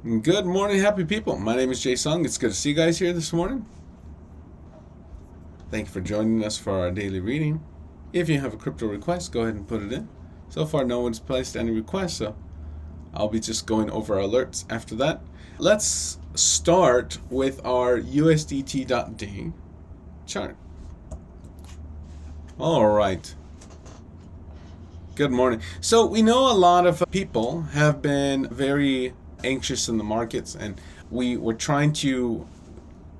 Good morning, happy people. My name is JSong. It's good to see you guys here this morning. Thank you for joining us for our daily reading. If you have a crypto request, go ahead and put it in. So far, no one's placed any requests, so I'll be just going over alerts after that. Let's start with our USDT.D chart. All right. Good morning. So we know a lot of people have been very anxious in the markets, and we were trying to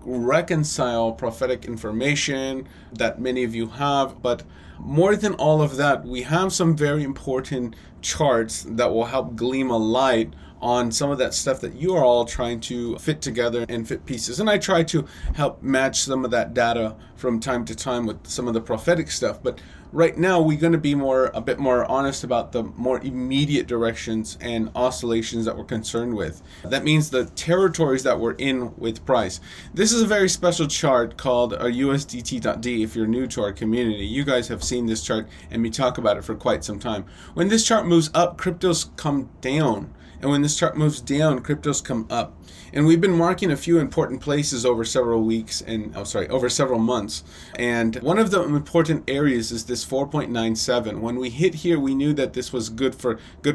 reconcile prophetic information that many of you have, but more than all of that, we have some very important charts that will help gleam a light on some of that stuff that you are all trying to fit together and fit pieces. And I try to help match some of that data from time to time with some of the prophetic stuff. But right now, we're going to be a bit more honest about the more immediate directions and oscillations that we're concerned with. That means the territories that we're in with price. This is a very special chart called a USDT.D. If you're new to our community, you guys have seen this chart and we talk about it for quite some time. When this chart moves up, cryptos come down. And when this chart moves down, cryptos come up. And we've been marking a few important places over several weeks and over several months. And one of the important areas is this 4.97. When we hit here, we knew that this was good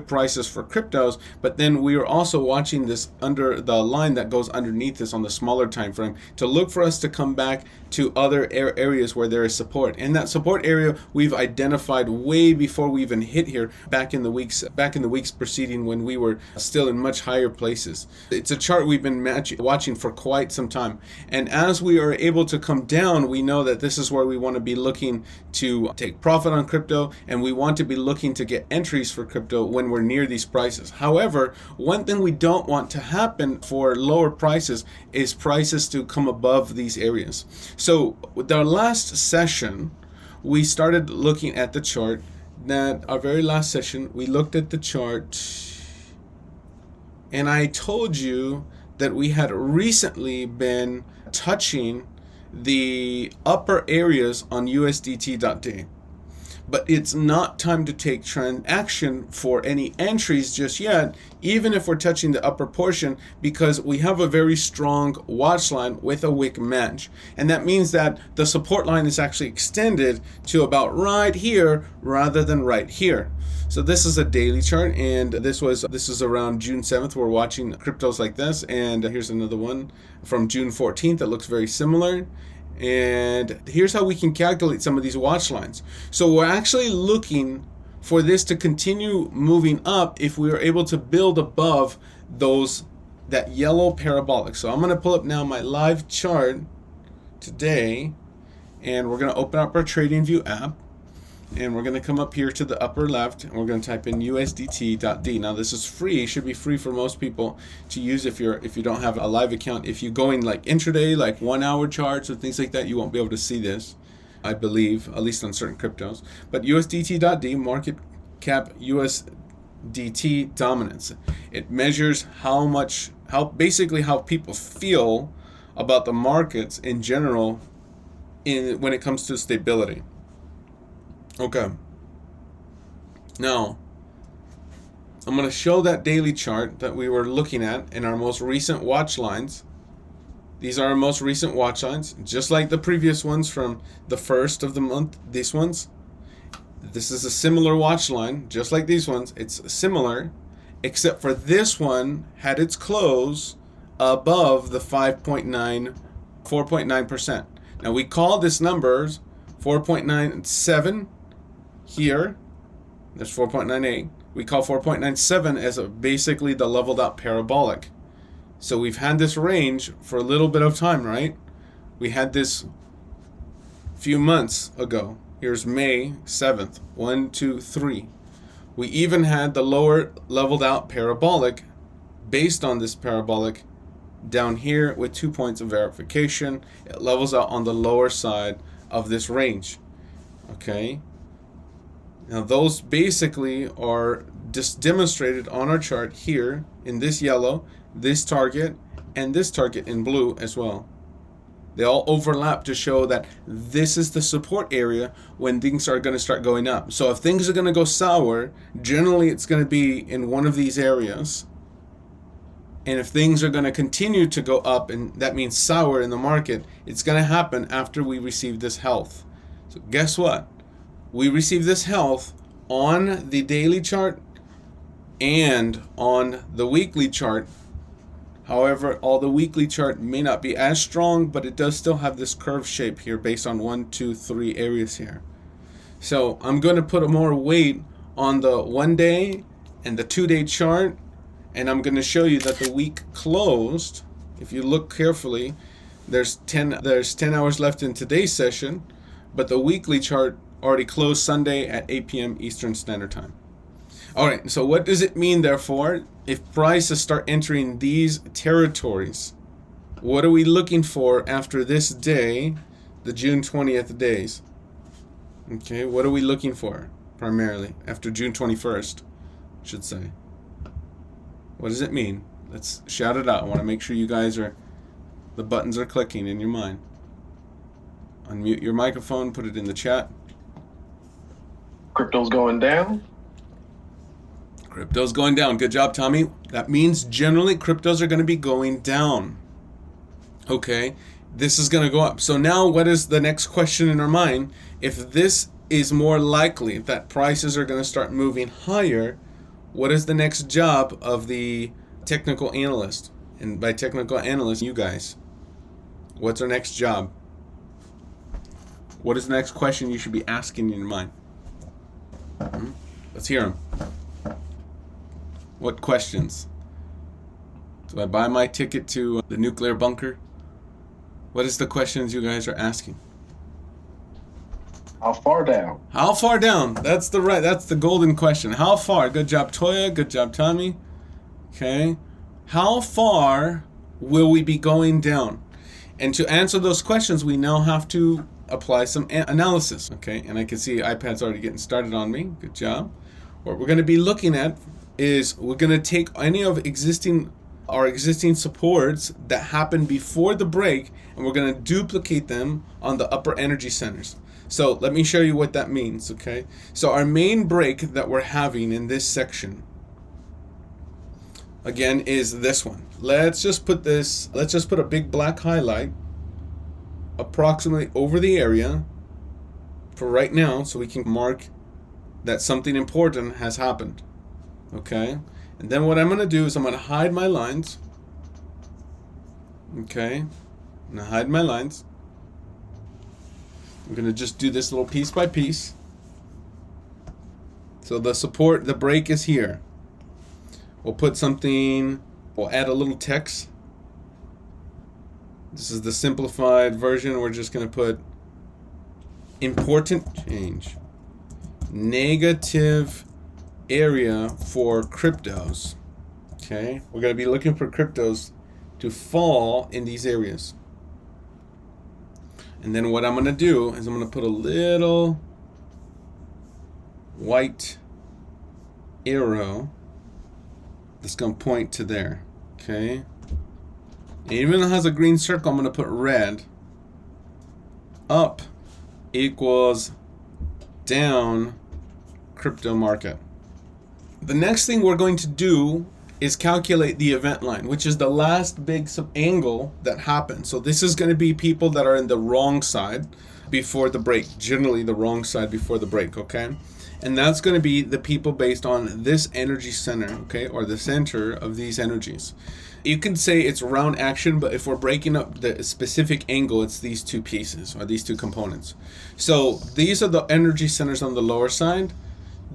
prices for cryptos, but then we were also watching this under the line that goes underneath this on the smaller time frame to look for us to come back to other areas where there is support. And that support area we've identified way before we even hit here back in the weeks preceding, when we were still in much higher places. It's a chart we've been watching for quite some time. And as we are able to come down, we know that this is where we want to be looking to take profit on crypto, and we want to be looking to get entries for crypto when we're near these prices. However, one thing we don't want to happen for lower prices is prices to come above these areas. So with our last session, we started looking at the chart. That our very last session, we looked at the chart, and I told you that we had recently been touching the upper areas on USDT.D. But it's not time to take action for any entries just yet, even if we're touching the upper portion, because we have a very strong watch line with a wick match. And that means that the support line is actually extended to about right here rather than right here. So this is a daily chart, and this is around June 7th. We're watching cryptos like this, and here's another one from June 14th that looks very similar. And here's how we can calculate some of these watch lines. So we're actually looking for this to continue moving up if we are able to build above that yellow parabolic. So I'm going to pull up now my live chart today, and we're going to open up our TradingView app. And we're going to come up here to the upper left, and we're going to type in USDT.D. Now this is free. It should be free for most people to use if you don't have a live account. If you're going like intraday, like 1 hour charts or things like that, you won't be able to see this, I believe, at least on certain cryptos. But USDT.D, market cap USDT dominance. It measures basically how people feel about the markets in general when it comes to stability. Okay. Now, I'm going to show that daily chart that we were looking at in our most recent watch lines. These are our most recent watch lines, just like the previous ones from the first of the month. These ones. This is a similar watch line, just like these ones. It's similar, except for this one had its close above the 4.9%. Now, we call this numbers 4.97. Here, there's 4.98. We call 4.97 as basically the leveled out parabolic. So we've had this range for a little bit of time, right? We had this a few months ago. Here's May 7th, 1, 2, 3. We even had the lower leveled out parabolic based on this parabolic down here with 2 points of verification. It levels out on the lower side of this range. Okay. Now those basically are just demonstrated on our chart here in this yellow, this target, and this target in blue as well. They all overlap to show that this is the support area when things are going to start going up. So if things are going to go sour, generally it's going to be in one of these areas. And if things are going to continue to go up, and that means sour in the market, it's going to happen after we receive this health. So guess what? We receive this health on the daily chart and on the weekly chart. However, the weekly chart may not be as strong, but it does still have this curve shape here based on 1, 2, 3 areas here. So I'm going to put more weight on the 1 day and the 2 day chart, and I'm going to show you that the week closed. If you look carefully, there's 10 hours left in today's session, but the weekly chart already closed Sunday at 8 p.m. Eastern Standard Time. All right, so what does it mean, therefore, if prices start entering these territories? What are we looking for after this day, the June 20th days? Okay, what are we looking for primarily after June 21st, I should say? What does it mean? Let's shout it out. I want to make sure you guys the buttons are clicking in your mind. Unmute your microphone, put it in the chat. Crypto's going down. Crypto's going down. Good job, Tommy. That means generally cryptos are going to be going down. Okay, this is going to go up. So now what is the next question in our mind? If this is more likely that prices are going to start moving higher, what is the next job of the technical analyst? And by technical analyst, you guys. What's our next job? What is the next question you should be asking in your mind? Let's hear them. What questions? Do I buy my ticket to the nuclear bunker? What is the questions you guys are asking? How far down? How far down? That's the golden question. How far? Good job, Toya. Good job, Tommy. Okay. How far will we be going down? And to answer those questions, we now have to apply some analysis. Okay. And I can see iPad's already getting started on me. Good job. What we're going to be looking at is we're going to take any of our existing supports that happened before the break, and we're going to duplicate them on the upper energy centers. So let me show you what that means, okay? So our main break that we're having in this section, again, is this one. Let's just put a big black highlight approximately over the area for right now, so we can mark that something important has happened. Okay, and then what I'm going to do is I'm going to hide my lines. Okay, I'm going to hide my lines. I'm going to just do this little piece by piece. So the break is here. We'll add a little text. This is the simplified version. We're just going to put important change. Negative area for cryptos. Okay, we're going to be looking for cryptos to fall in these areas. And then what I'm going to do is I'm going to put a little white arrow that's going to point to there. Okay, and even though it has a green circle, I'm going to put red. Up equals down crypto market. The next thing we're going to do is calculate the event line, which is the last big angle that happened. So this is going to be people that are in the wrong side before the break, generally the wrong side before the break, okay? And that's going to be the people based on this energy center, okay, or the center of these energies. You can say it's round action, but if we're breaking up the specific angle, it's these two pieces or these two components. So these are the energy centers on the lower side.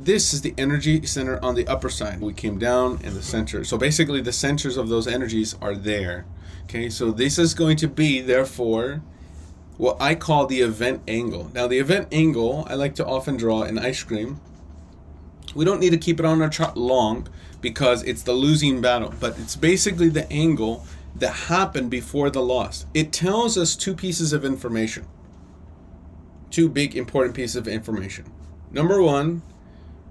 This is the energy center on the upper side. We came down in the center. So basically the centers of those energies are there. Okay, so this is going to be, therefore, what I call the event angle. Now the event angle, I like to often draw an ice cream. We don't need to keep it on our chart long because it's the losing battle, but it's basically the angle that happened before the loss. It tells us two pieces of information. Two big important pieces of information. Number one,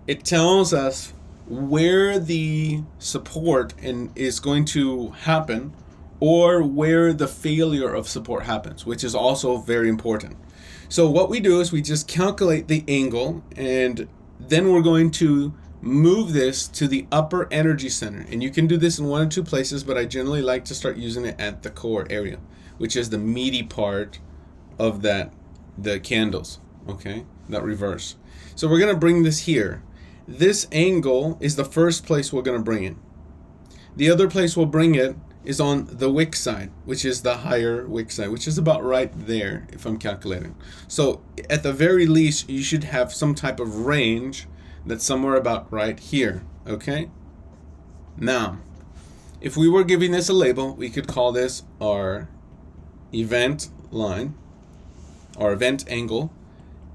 it tells us where the support is going to happen or where the failure of support happens, which is also very important. So what we do is we just calculate the angle, and then we're going to move this to the upper energy center. And you can do this in one or two places, but I generally like to start using it at the core area, which is the meaty part of the candles, okay, that reverse. So we're going to bring this here. This angle is the first place we're going to bring it. The other place we'll bring it is on the wick side, which is the higher wick side, which is about right there if I'm calculating. So at the very least, you should have some type of range that's somewhere about right here, okay? Now, if we were giving this a label, we could call this our event line, our event angle,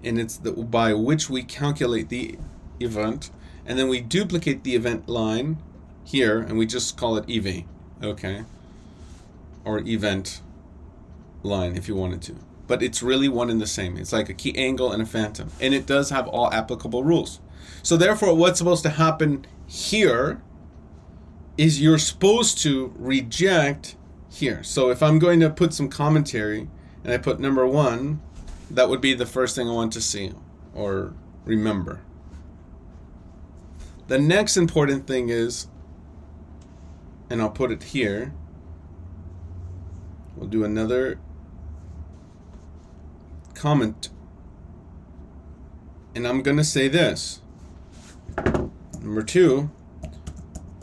and it's by which we calculate the event, and then we duplicate the event line here, and we just call it EV, okay? Or event line if you wanted to. But it's really one and the same. It's like a key angle and a phantom, and it does have all applicable rules. So therefore, what's supposed to happen here is you're supposed to reject here. So if I'm going to put some commentary and I put number 1, that would be the first thing I want to see or remember. The next important thing is, and I'll put it here, we'll do another comment, and I'm going to say this. Number 2,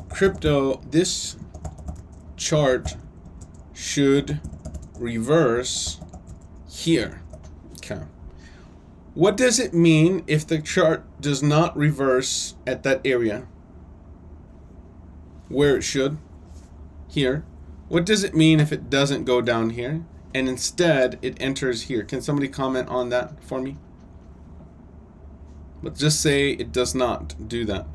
crypto, this chart should reverse here. Okay. What does it mean if the chart does not reverse at that area where it should? Here. What does it mean if it doesn't go down here and instead it enters here? Can somebody comment on that for me? But just say it does not do that.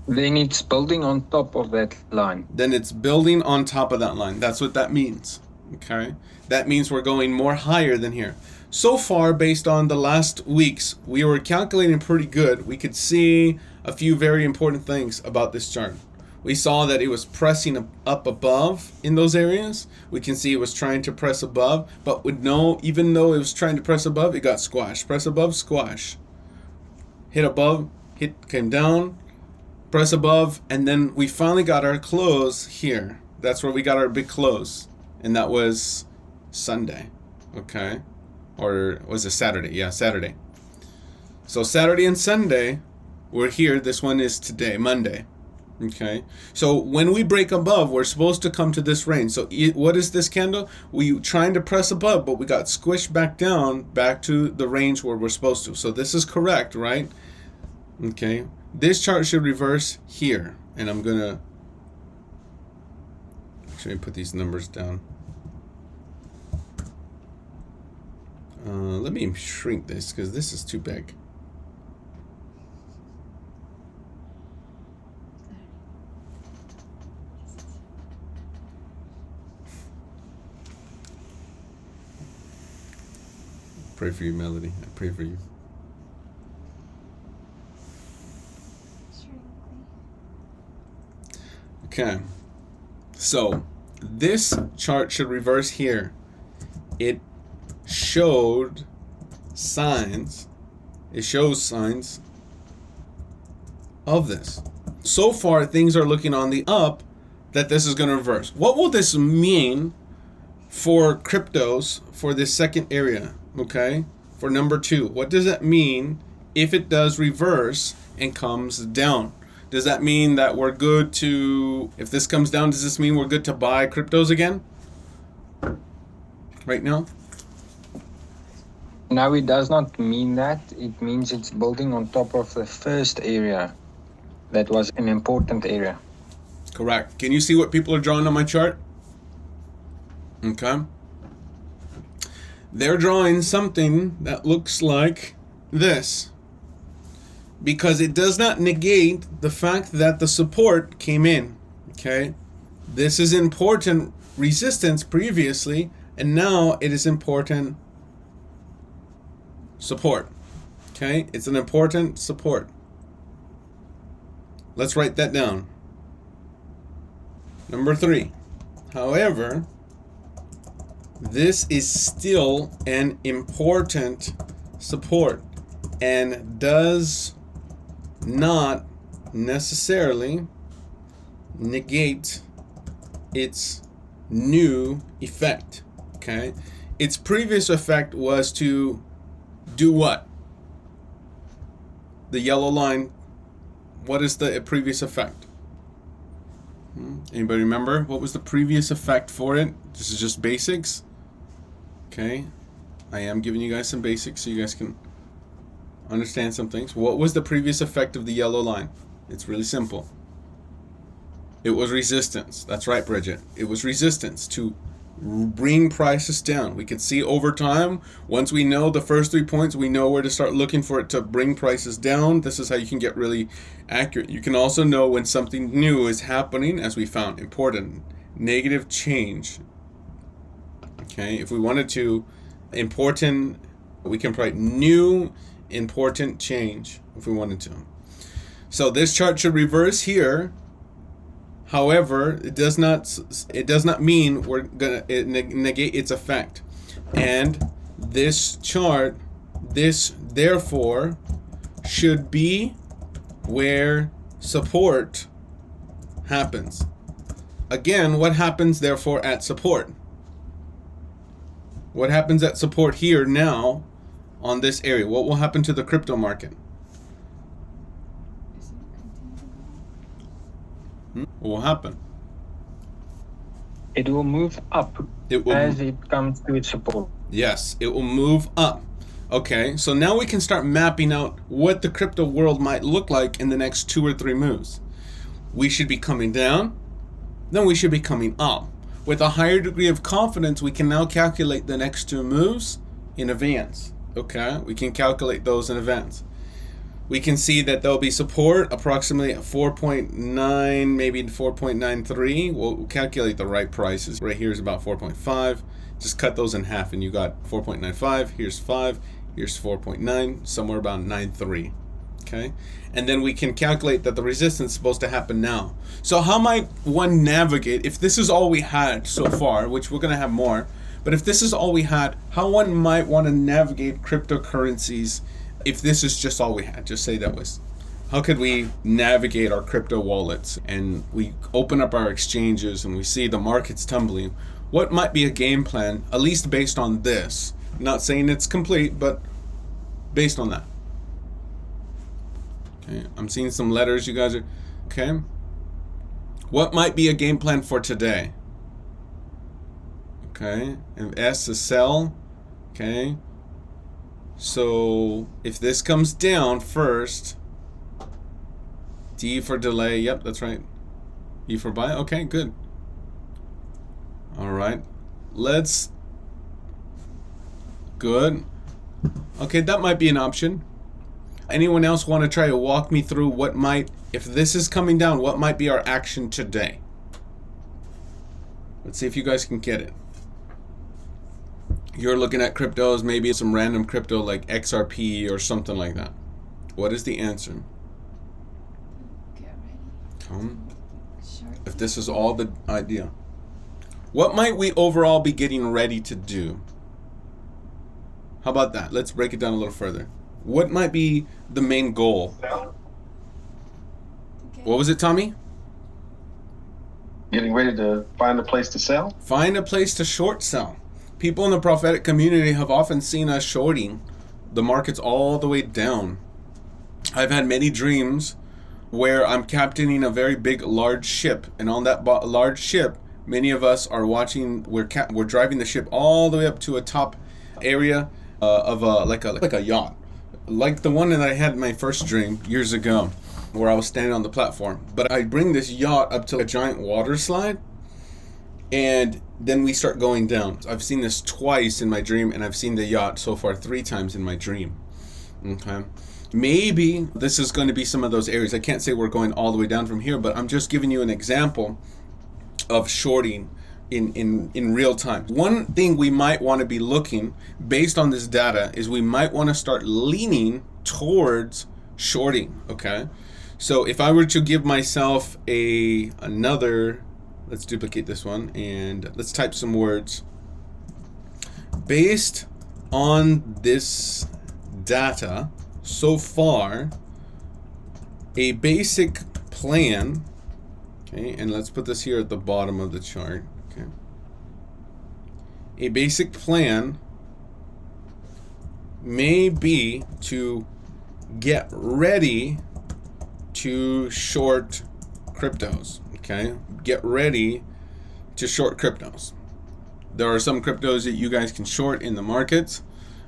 Then it's building on top of that line. Then it's building on top of that line. That's what that means. Okay? That means we're going more higher than here. So far, based on the last weeks, we were calculating pretty good. We could see a few very important things about this chart. We saw that it was pressing up above in those areas. We can see it was trying to press above, but with no, even though it was trying to press above, it got squashed. Press above, squash. Hit above, hit, came down, press above, and then we finally got our close here. That's where we got our big close, and that was Sunday, okay? Or was it Saturday? Yeah, Saturday. So Saturday and Sunday, we're here. This one is today, Monday. Okay, so when we break above, we're supposed to come to this range. So what is this candle? We trying to press above, but we got squished back down, back to the range where we're supposed to. So this is correct, right? Okay, this chart should reverse here, and I'm gonna actually put these numbers down. Let me shrink this because this is too big. Pray for you, Melody. I pray for you. Okay. So this chart should reverse here. It showed signs. It shows signs of this. So far, things are looking on the up that this is going to reverse. What will this mean for cryptos for this second area? Okay, for number 2, what does that mean if it does reverse and comes down? Does that mean that we're good to, if this comes down, does this mean we're good to buy cryptos again? Right now? No, it does not mean that. It means it's building on top of the first area. That was an important area. Correct. Can you see what people are drawing on my chart? Okay. They're drawing something that looks like this, because it does not negate the fact that the support came in. Okay, this is important resistance previously, and now it is important support. Okay, it's an important support. Let's write that down. Number 3. However, this is still an important support and does not necessarily negate its new effect. Okay, its previous effect was to do what? The yellow line, what is the previous effect? Anybody remember? What was the previous effect for it? This is just basics. Okay, I am giving you guys some basics so you guys can understand some things. What was the previous effect of the yellow line? It's really simple. It was resistance. That's right, Bridget. It was resistance to bring prices down. We can see over time, once we know the first 3 points, we know where to start looking for it to bring prices down. This is how you can get really accurate. You can also know when something new is happening, as we found important, negative change. Okay, if we wanted to, important, we can write new important change if we wanted to. So this chart should reverse here. However, it does not mean we're gonna negate its effect. And this chart, this therefore should be where support happens. Again, what happens therefore at support? What happens at support here now on this area? What will happen to the crypto market? What will happen? It will move up as it comes to its support. Yes, it will move up. Okay, so now we can start mapping out what the crypto world might look like in the next 2 or 3 moves. We should be coming down, then we should be coming up. With a higher degree of confidence, we can now calculate the next 2 moves in advance. Okay, we can calculate those in advance. We can see that there'll be support approximately at 4.9, maybe 4.93. We'll calculate the right prices. Right here is about 4.5. Just cut those in half and you got 4.95. Here's 5. Here's 4.9. Somewhere about 9.3. Okay? And then we can calculate that the resistance is supposed to happen now. So how might one navigate, if this is all we had so far, which we're going to have more, but if this is all we had, how one might want to navigate cryptocurrencies if this is just all we had? Just say that was. How could we navigate our crypto wallets and we open up our exchanges and we see the market's tumbling? What might be a game plan, at least based on this? I'm not saying it's complete, but based on that. Okay, I'm seeing some letters you guys are, okay. What might be a game plan for today? Okay, and S is sell, okay. So if this comes down first, D for delay, yep, that's right. E for buy, okay, good. All right, good. Okay, that might be an option. Anyone else want to try to walk me through what might, if this is coming down, what might be our action today? Let's see if you guys can get it. You're looking at cryptos, maybe some random crypto like XRP or something like that. What is the answer? Get ready. Come. If this is all the idea. What might we overall be getting ready to do? How about that? Let's break it down a little further. What might be the main goal? Okay. What was it, Tommy? Getting ready to find a place to sell? Find a place to short sell. People in the prophetic community have often seen us shorting the markets all the way down. I've had many dreams where I'm captaining a very big, large ship, and on that large ship, many of us are watching. We're driving the ship all the way up to a top area of like a yacht, like the one that I had in my first dream years ago, where I was standing on the platform. But I bring this yacht up to a giant water slide, and then we start going down. I've seen this twice in my dream, and I've seen the yacht so far 3 times in my dream. Okay, maybe this is going to be some of those areas. I can't say we're going all the way down from here, but I'm just giving you an example of shorting in real time. One thing we might want to be looking based on this data is we might want to start leaning towards shorting. Okay, so if I were to give myself another, let's duplicate this one and let's type some words. Based on this data so far, a basic plan, okay, and let's put this here at the bottom of the chart, okay. A basic plan may be to get ready to short cryptos, okay? Get ready to short cryptos. There are some cryptos that you guys can short in the markets,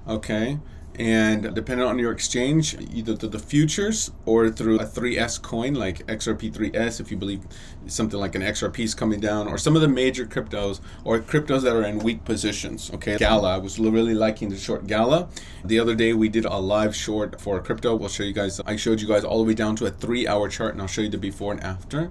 okay? And depending on your exchange, either through the futures or through a 3S coin like XRP3S, if you believe something like an XRP is coming down, or some of the major cryptos, or cryptos that are in weak positions, okay? Gala, I was really liking the short Gala. The other day we did a live short for a crypto. We'll show you guys, I showed you guys all the way down to a 3-hour chart, and I'll show you the before and after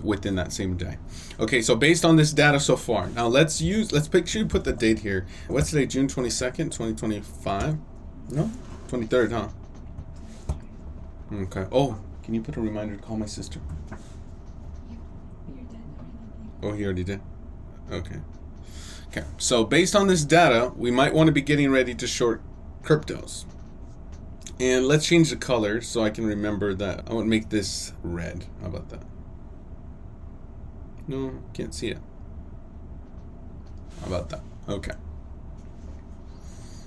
within that same day. Okay, so based on this data so far, now let's picture you put the date here. What's today, June 22nd, 2025? No? 23rd, huh? Okay. Oh, can you put a reminder to call my sister? You're done already. Oh, he already did? Okay. Okay, so based on this data, we might want to be getting ready to short cryptos. And let's change the color so I can remember that. I want to make this red. How about that? No, can't see it. How about that? Okay.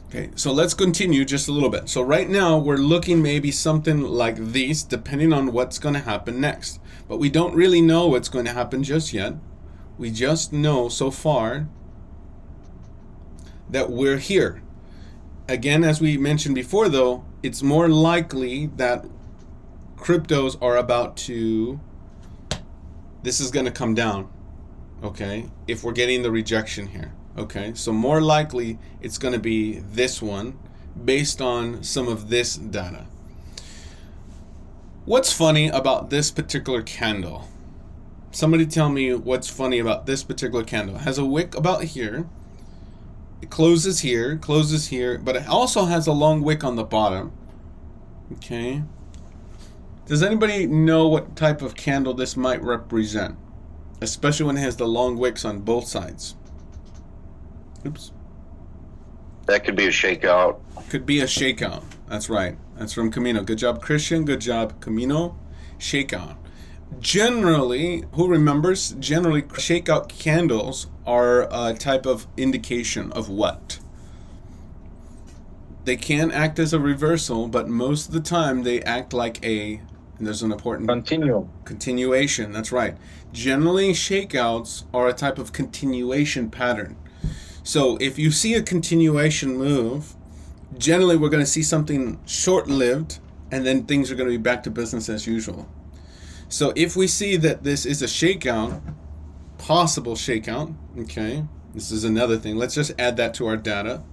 Okay, so let's continue just a little bit. So right now we're looking maybe something like these, depending on what's going to happen next. But we don't really know what's going to happen just yet. We just know so far that we're here. Again, as we mentioned before though, it's more likely that cryptos are about to, this is going to come down, okay, if we're getting the rejection here. Okay, so more likely it's going to be this one based on some of this data. What's funny about this particular candle? Somebody tell me what's funny about this particular candle. It has a wick about here. It closes here, but it also has a long wick on the bottom. Okay. Does anybody know what type of candle this might represent? Especially when it has the long wicks on both sides. Oops. That could be a shakeout. Could be a shakeout. That's right. That's from Camino. Good job, Christian. Good job, Camino. Shakeout. Generally, who remembers? Generally, shakeout candles are a type of indication of what? They can act as a reversal, but most of the time they act like a, and there's an important continuation. That's right. Generally, shakeouts are a type of continuation pattern. So if you see a continuation move, generally we're going to see something short-lived, and then things are going to be back to business as usual. So if we see that this is a shakeout, possible shakeout, okay, this is another thing. Let's just add that to our data.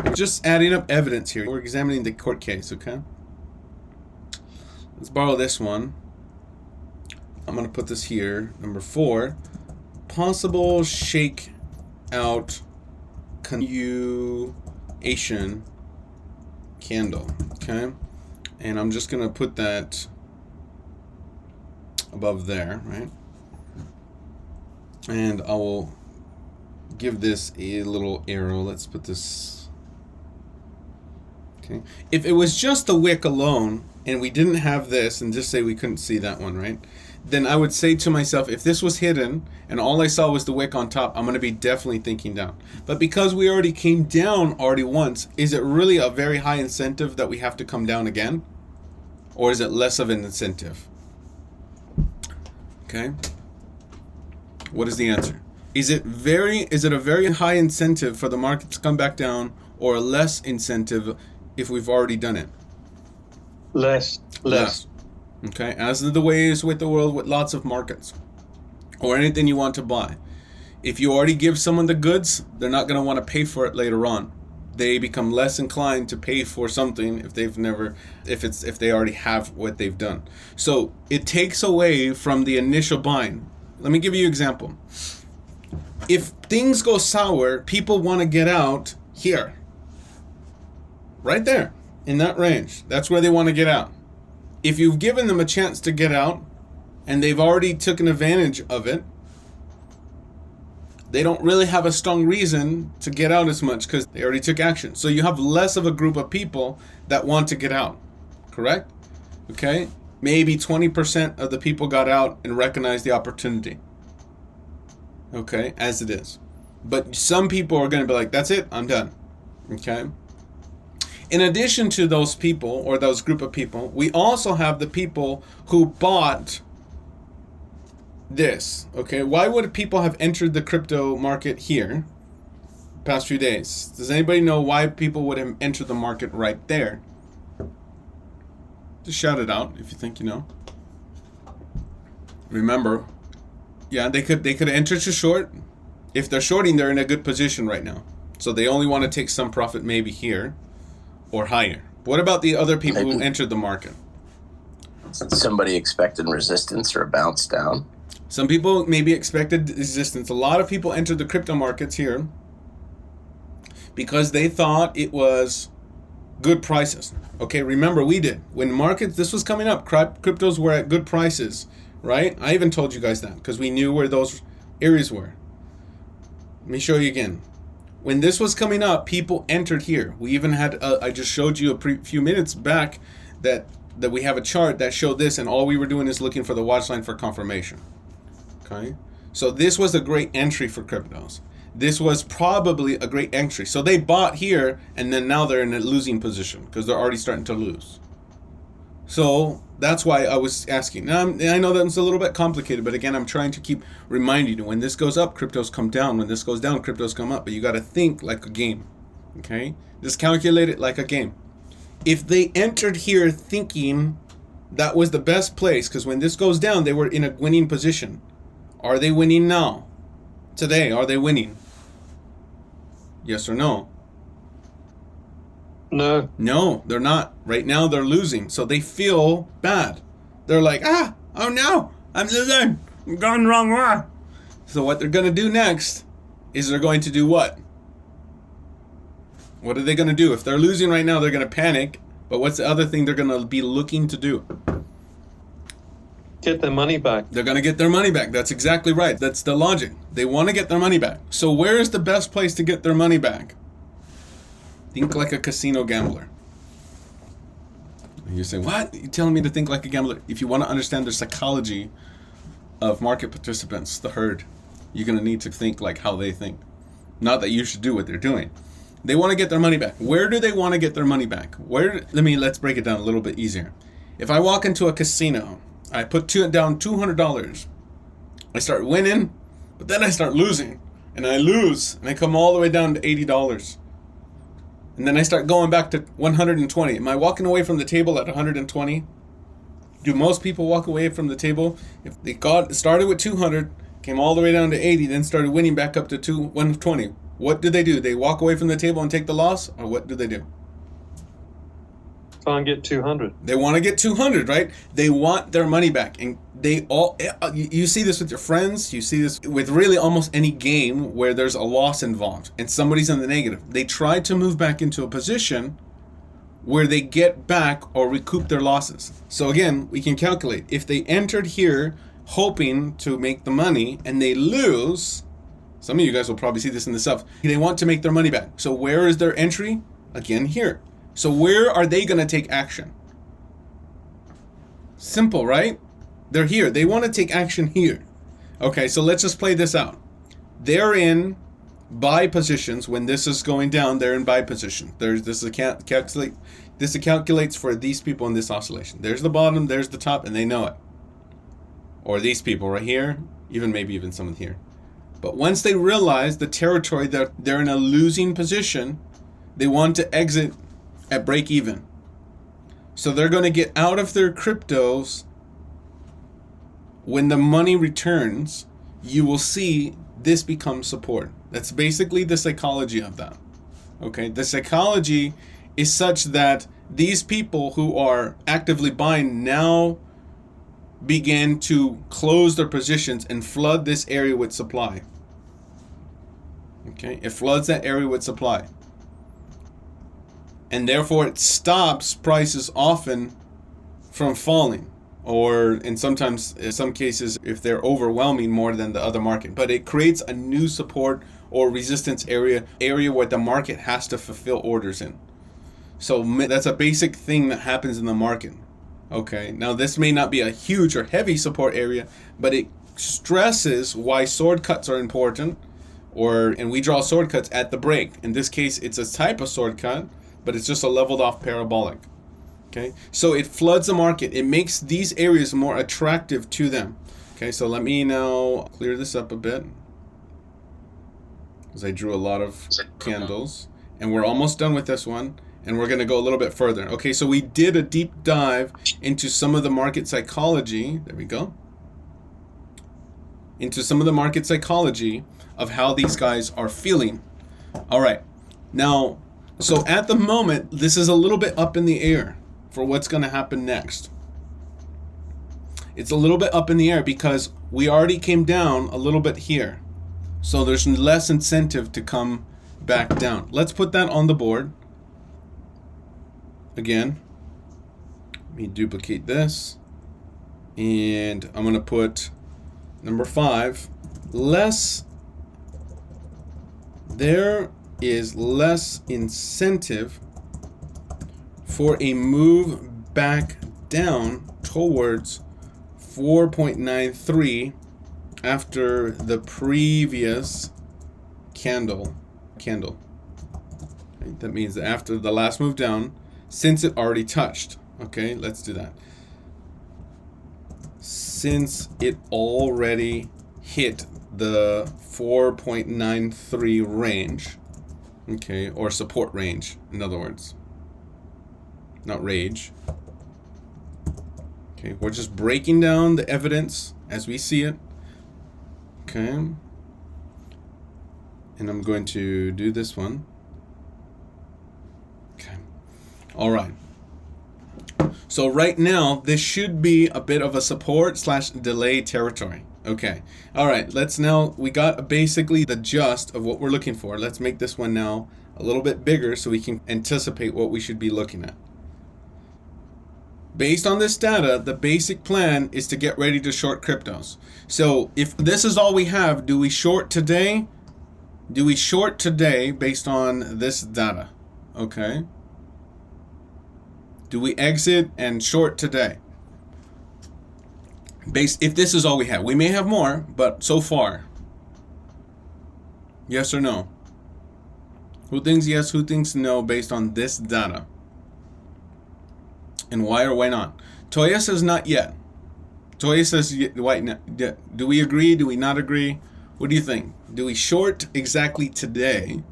We're just adding up evidence here. We're examining the court case, okay? Let's borrow this one. I'm going to put this here, number 4. Possible shakeout continuation candle, okay? And I'm just gonna put that above there, right? And I will give this a little arrow. Let's put this, okay? If it was just the wick alone and we didn't have this, and just say we couldn't see that one, right? Then I would say to myself, if this was hidden and all I saw was the wick on top, I'm going to be definitely thinking down. But because we already came down already once, is it really a very high incentive that we have to come down again? Or is it less of an incentive? Okay. What is the answer? Is it a very high incentive for the market to come back down, or a less incentive if we've already done it? Less. Okay, as the way is with the world with lots of markets or anything you want to buy. If you already give someone the goods, they're not going to want to pay for it later on. They become less inclined to pay for something if they already have what they've done. So it takes away from the initial buying. Let me give you an example. If things go sour, people want to get out here. Right there, in that range. That's where they want to get out. If you've given them a chance to get out and they've already taken advantage of it, they don't really have a strong reason to get out as much because they already took action. So you have less of a group of people that want to get out, correct? Okay? maybe 20% of the people got out and recognized the opportunity. Okay, as it is. But some people are going to be like, that's it, I'm done. Okay. In addition to those people, or those group of people, we also have the people who bought this. Okay, why would people have entered the crypto market here past few days? Does anybody know why people would have entered the market right there? Just shout it out if you think you know. Remember, yeah, they could enter to short. If they're shorting, they're in a good position right now. So they only want to take some profit maybe here or higher. What about the other people who entered the market? Somebody expected resistance or a bounce down. Some people maybe expected resistance. A lot of people entered the crypto markets here because they thought it was good prices. Okay, remember we did. When markets, this was coming up, cryptos were at good prices, right? I even told you guys that because we knew where those areas were. Let me show you again. When this was coming up, people entered here. We even had, I just showed you a few minutes back that we have a chart that showed this, and all we were doing is looking for the watch line for confirmation. Okay, so this was a great entry for cryptos. This was probably a great entry. So they bought here, and then now they're in a losing position because they're already starting to lose. So that's why I was asking. Now, I know that's a little bit complicated, but again, I'm trying to keep reminding you, when this goes up, cryptos come down. When this goes down, cryptos come up. But you got to think like a game, okay? Just calculate it like a game. If they entered here thinking that was the best place, because when this goes down, they were in a winning position. Are they winning now? Today, are they winning? Yes or no? No. No, they're not. Right now, they're losing. So they feel bad. They're like, oh no, I'm losing. I'm going the wrong way. So what they're going to do next is they're going to do what? What are they going to do? If they're losing right now, they're going to panic. But what's the other thing they're going to be looking to do? Get their money back. They're going to get their money back. That's exactly right. That's the logic. They want to get their money back. So where is the best place to get their money back? Think like a casino gambler. You say, what? You're telling me to think like a gambler? If you want to understand the psychology of market participants, the herd, you're going to need to think like how they think. Not that you should do what they're doing. They want to get their money back. Where do they want to get their money back? Let's break it down a little bit easier. If I walk into a casino, I put down $200. I start winning, but then I start losing. And I lose, and I come all the way down to $80. And then I start going back to 120. Am I walking away from the table at 120? Do most people walk away from the table? If they started with 200, came all the way down to 80, then started winning back up to 120. What do? They walk away from the table and take the loss? Or what do? Try and get 200. They want to get 200, right? They want their money back. And you see this with your friends. You see this with really almost any game where there's a loss involved and somebody's in the negative. They try to move back into a position where they get back or recoup their losses. So again, we can calculate. If they entered here hoping to make the money and they lose, some of you guys will probably see this in the stuff. They want to make their money back. So where is their entry? Again, here. So where are they going to take action? Simple, right? They're here. They want to take action here. Okay, so let's just play this out. They're in buy positions. When this is going down, they're in buy position. This calculates for these people in this oscillation. There's the bottom, there's the top, and they know it. Or these people right here, maybe even someone here. But once they realize the territory that they're in a losing position, they want to exit at break even. So they're going to get out of their cryptos. When the money returns, you will see this becomes support. That's basically the psychology of that. Okay, the psychology is such that these people who are actively buying now begin to close their positions and flood this area with supply. Okay, it floods that area with supply. And therefore it stops prices often from falling, or in some cases if they're overwhelming more than the other market. But it creates a new support or resistance area where the market has to fulfill orders in. So that's a basic thing that happens in the market. Okay, now this may not be a huge or heavy support area, but it stresses why sword cuts are important, and we draw sword cuts at the break. In this case, it's a type of sword cut, but it's just a leveled off parabolic. Okay, so it floods the market. It makes these areas more attractive to them. Okay, so let me now clear this up a bit, because I drew a lot of candles, and we're almost done with this one. And we're going to go a little bit further. Okay, so we did a deep dive into some of the market psychology. There we go. Into some of the market psychology of how these guys are feeling. All right. Now, so at the moment, this is a little bit up in the air for what's going to happen next. It's a little bit up in the air because we already came down a little bit here. So there's less incentive to come back down. Let's put that on the board. Again, let me duplicate this, and I'm going to put number 5, there is less incentive for a move back down towards 4.93 after the previous candle. Okay, that means that after the last move down, since it already touched. Okay, let's do that. Since it already hit the 4.93 range, okay, or support range, in other words, not rage. Okay, we're just breaking down the evidence as we see it. Okay, and I'm going to do this one. All right. So right now, this should be a bit of a support/delay territory. Okay. All right. We got basically the gist of what we're looking for. Let's make this one now a little bit bigger so we can anticipate what we should be looking at. Based on this data, the basic plan is to get ready to short cryptos. So if this is all we have, do we short today? Do we short today based on this data? Okay. Do we exit and short today? If this is all we have. We may have more, but so far. Yes or no? Who thinks yes, who thinks no based on this data? And why or why not? Toya says not yet. Toya says why not? Do we agree? Do we not agree? What do you think? Do we short exactly today?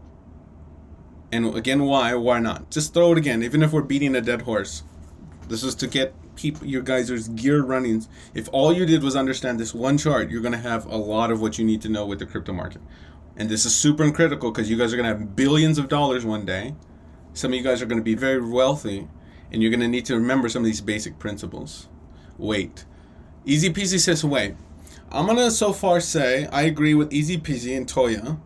And again, why or why not? Just throw it again, even if we're beating a dead horse. This is to keep your guys' gear running. If all you did was understand this one chart, you're going to have a lot of what you need to know with the crypto market. And this is super critical because you guys are going to have billions of dollars one day. Some of you guys are going to be very wealthy, and you're going to need to remember some of these basic principles. Wait. Easy Peasy says wait. I'm going to so far say I agree with Easy Peasy and Toya.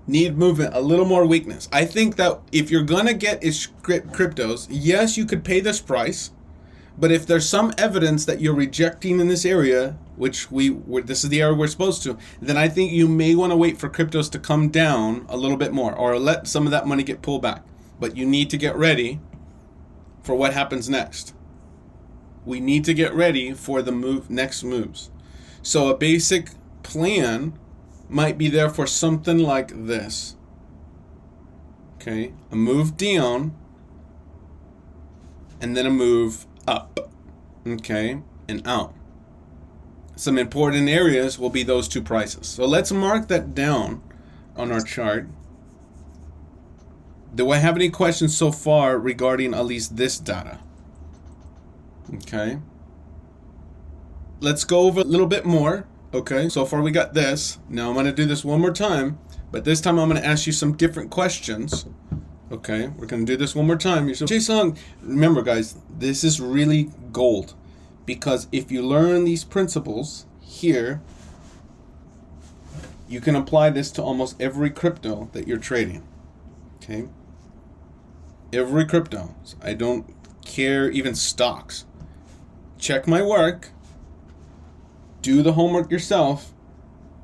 Need movement, a little more weakness. I think that if you're gonna get cryptos, yes, you could pay this price, but if there's some evidence that you're rejecting in this area, which this is the area we're supposed to, then I think you may want to wait for cryptos to come down a little bit more, or let some of that money get pulled back. But you need to get ready for what happens next. We need to get ready for the next moves. So a basic plan might be there for something like this. Okay, a move down and then a move up. Okay, and out. Some important areas will be those two prices. So let's mark that down on our chart. Do I have any questions so far regarding at least this data? Okay. Let's go over a little bit more. Okay, so far we got this. Now I'm going to do this one more time, but this time I'm going to ask you some different questions. Okay, we're going to do this one more time. JSong, remember guys, this is really gold, because if you learn these principles here, you can apply this to almost every crypto that you're trading. Okay, every crypto. So I don't care, even stocks. Check my work. Do the homework yourself,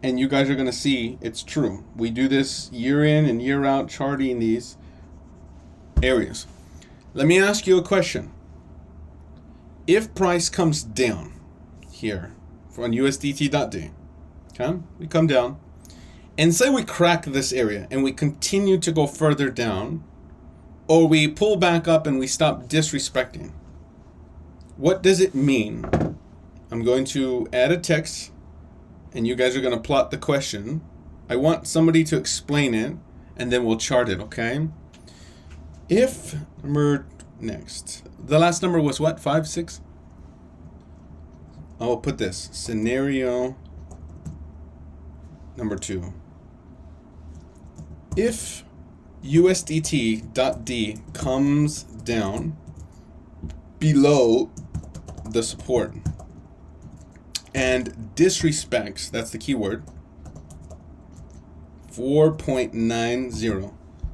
and you guys are going to see it's true. We do this year in and year out, charting these areas. Let me ask you a question. if price comes down here on USDT.D, okay, we come down, and say we crack this area and we continue to go further down, or we pull back up and we stop disrespecting, what does it mean? I'm going to add a text, and you guys are going to plot the question. I want somebody to explain it, and then we'll chart it, okay? If number next, the last number was what? 5, 6? I'll put this scenario number 2. If USDT.D comes down below the support and disrespects, that's the keyword, 4.90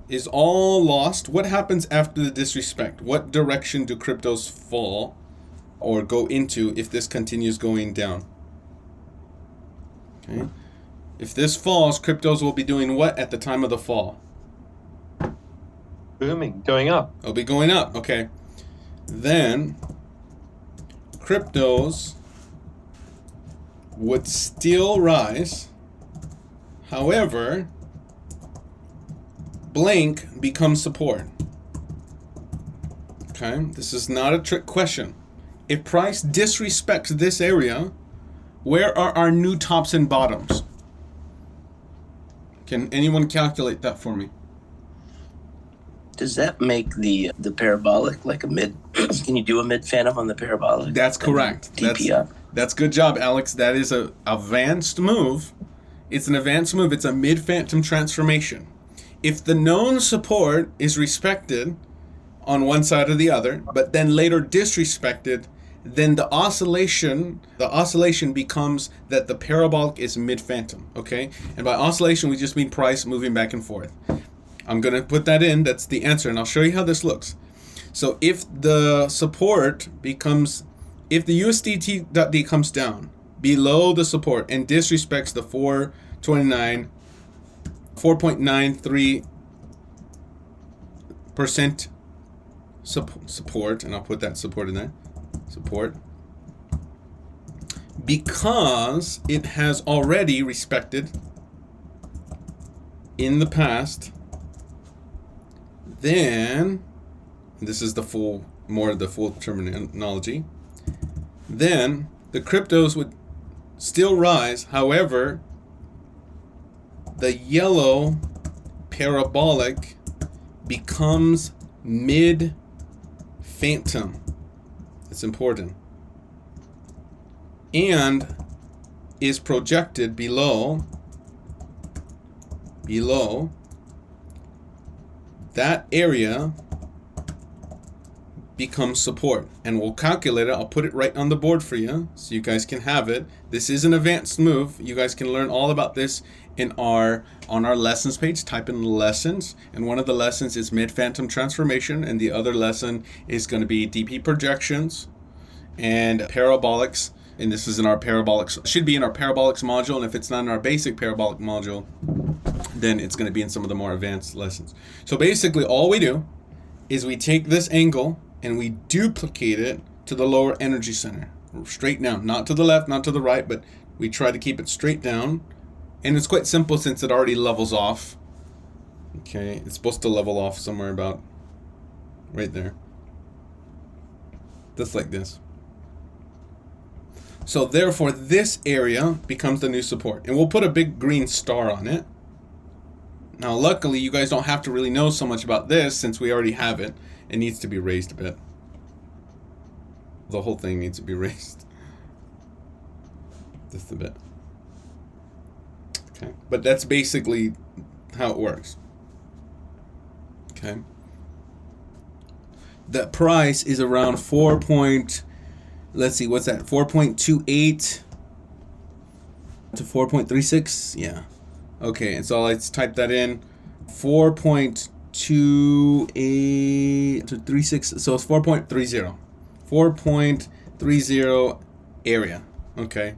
is all lost. What happens after the disrespect? What direction do cryptos fall or go into if this continues going down? Okay. If this falls, cryptos will be doing what at the time of the fall? Booming, going up. It'll be going up, okay. Then cryptos would still rise. However, blank becomes support. Okay, this is not a trick question. If price disrespects this area, where are our new tops and bottoms? Can anyone calculate that for me? Does that make the parabolic like a mid? Can you do a mid phantom on the parabolic? That's correct. DP up. That's good job, Alex. That is a advanced move. It's an advanced move. It's a mid phantom transformation. If the known support is respected on one side or the other, but then later disrespected, then the oscillation becomes that the parabolic is mid phantom. Okay, and by oscillation we just mean price moving back and forth. I'm going to put that in. That's the answer. And I'll show you how this looks. So if the support becomes, if the USDT.D comes down below the support and disrespects the 4.93% support, and I'll put that support in there, support, because it has already respected in the past, then, this is the full, more the full terminology, then the cryptos would still rise. However, the yellow parabolic becomes mid phantom. It's important. And is projected below that area becomes support, and we'll calculate it. I'll put it right on the board for you so you guys can have it. This is an advanced move. You guys can learn all about this on our lessons page. Type in lessons, and one of the lessons is mid phantom transformation, and the other lesson is going to be DP projections and parabolics. And this is in our parabolics, should be in our parabolics module, and if it's not in our basic parabolic module, then it's going to be in some of the more advanced lessons. So basically all we do is we take this angle and we duplicate it to the lower energy center, straight down, not to the left, not to the right, but we try to keep it straight down. And it's quite simple since it already levels off. Okay, it's supposed to level off somewhere about right there, just like this. So therefore this area becomes the new support, and we'll put a big green star on it. Now luckily you guys don't have to really know so much about this since we already have it. It needs to be raised a bit. The whole thing needs to be raised just a bit. Okay, but that's basically how it works. Okay, the price is around 4. Let's see, what's that? 4.28 to 4.36. Yeah. Okay, and so let's type that in. 4.28 to 36. So it's 4.30. 4.30 area. Okay.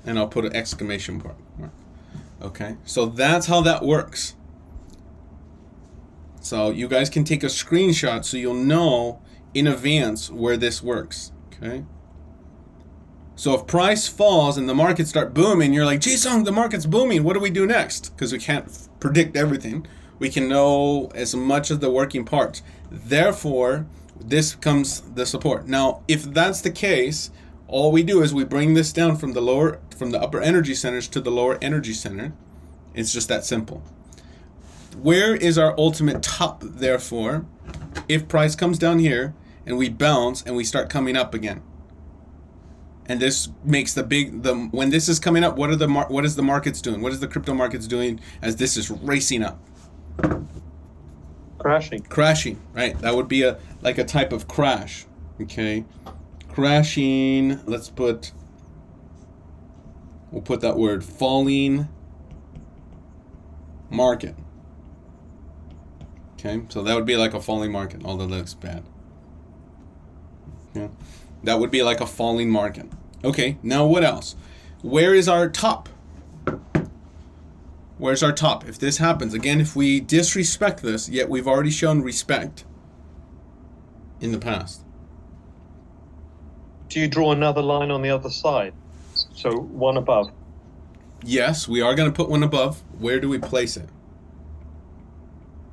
And I'll put an exclamation mark. Okay. So that's how that works. So you guys can take a screenshot so you'll know in advance where this works. Okay. So if price falls and the markets start booming, you're like, JSong, the market's booming. What do we do next? Because we can't predict everything. We can know as much as the working parts. Therefore, this becomes the support. Now, if that's the case, all we do is we bring this down from the upper energy centers to the lower energy center. It's just that simple. Where is our ultimate top, therefore, if price comes down here and we bounce and we start coming up again? And this makes when this is coming up, what is the markets doing? What is the crypto markets doing as this is racing up? Crashing, right? That would be like a type of crash. Okay. Crashing, we'll put that word, falling market. Okay, so that would be like a falling market, although that looks bad. Yeah. That would be like a falling market. Okay, now what else? Where is our top? Where's our top? If this happens, again, if we disrespect this, yet we've already shown respect in the past. Do you draw another line on the other side? So one above? Yes, we are going to put one above. Where do we place it?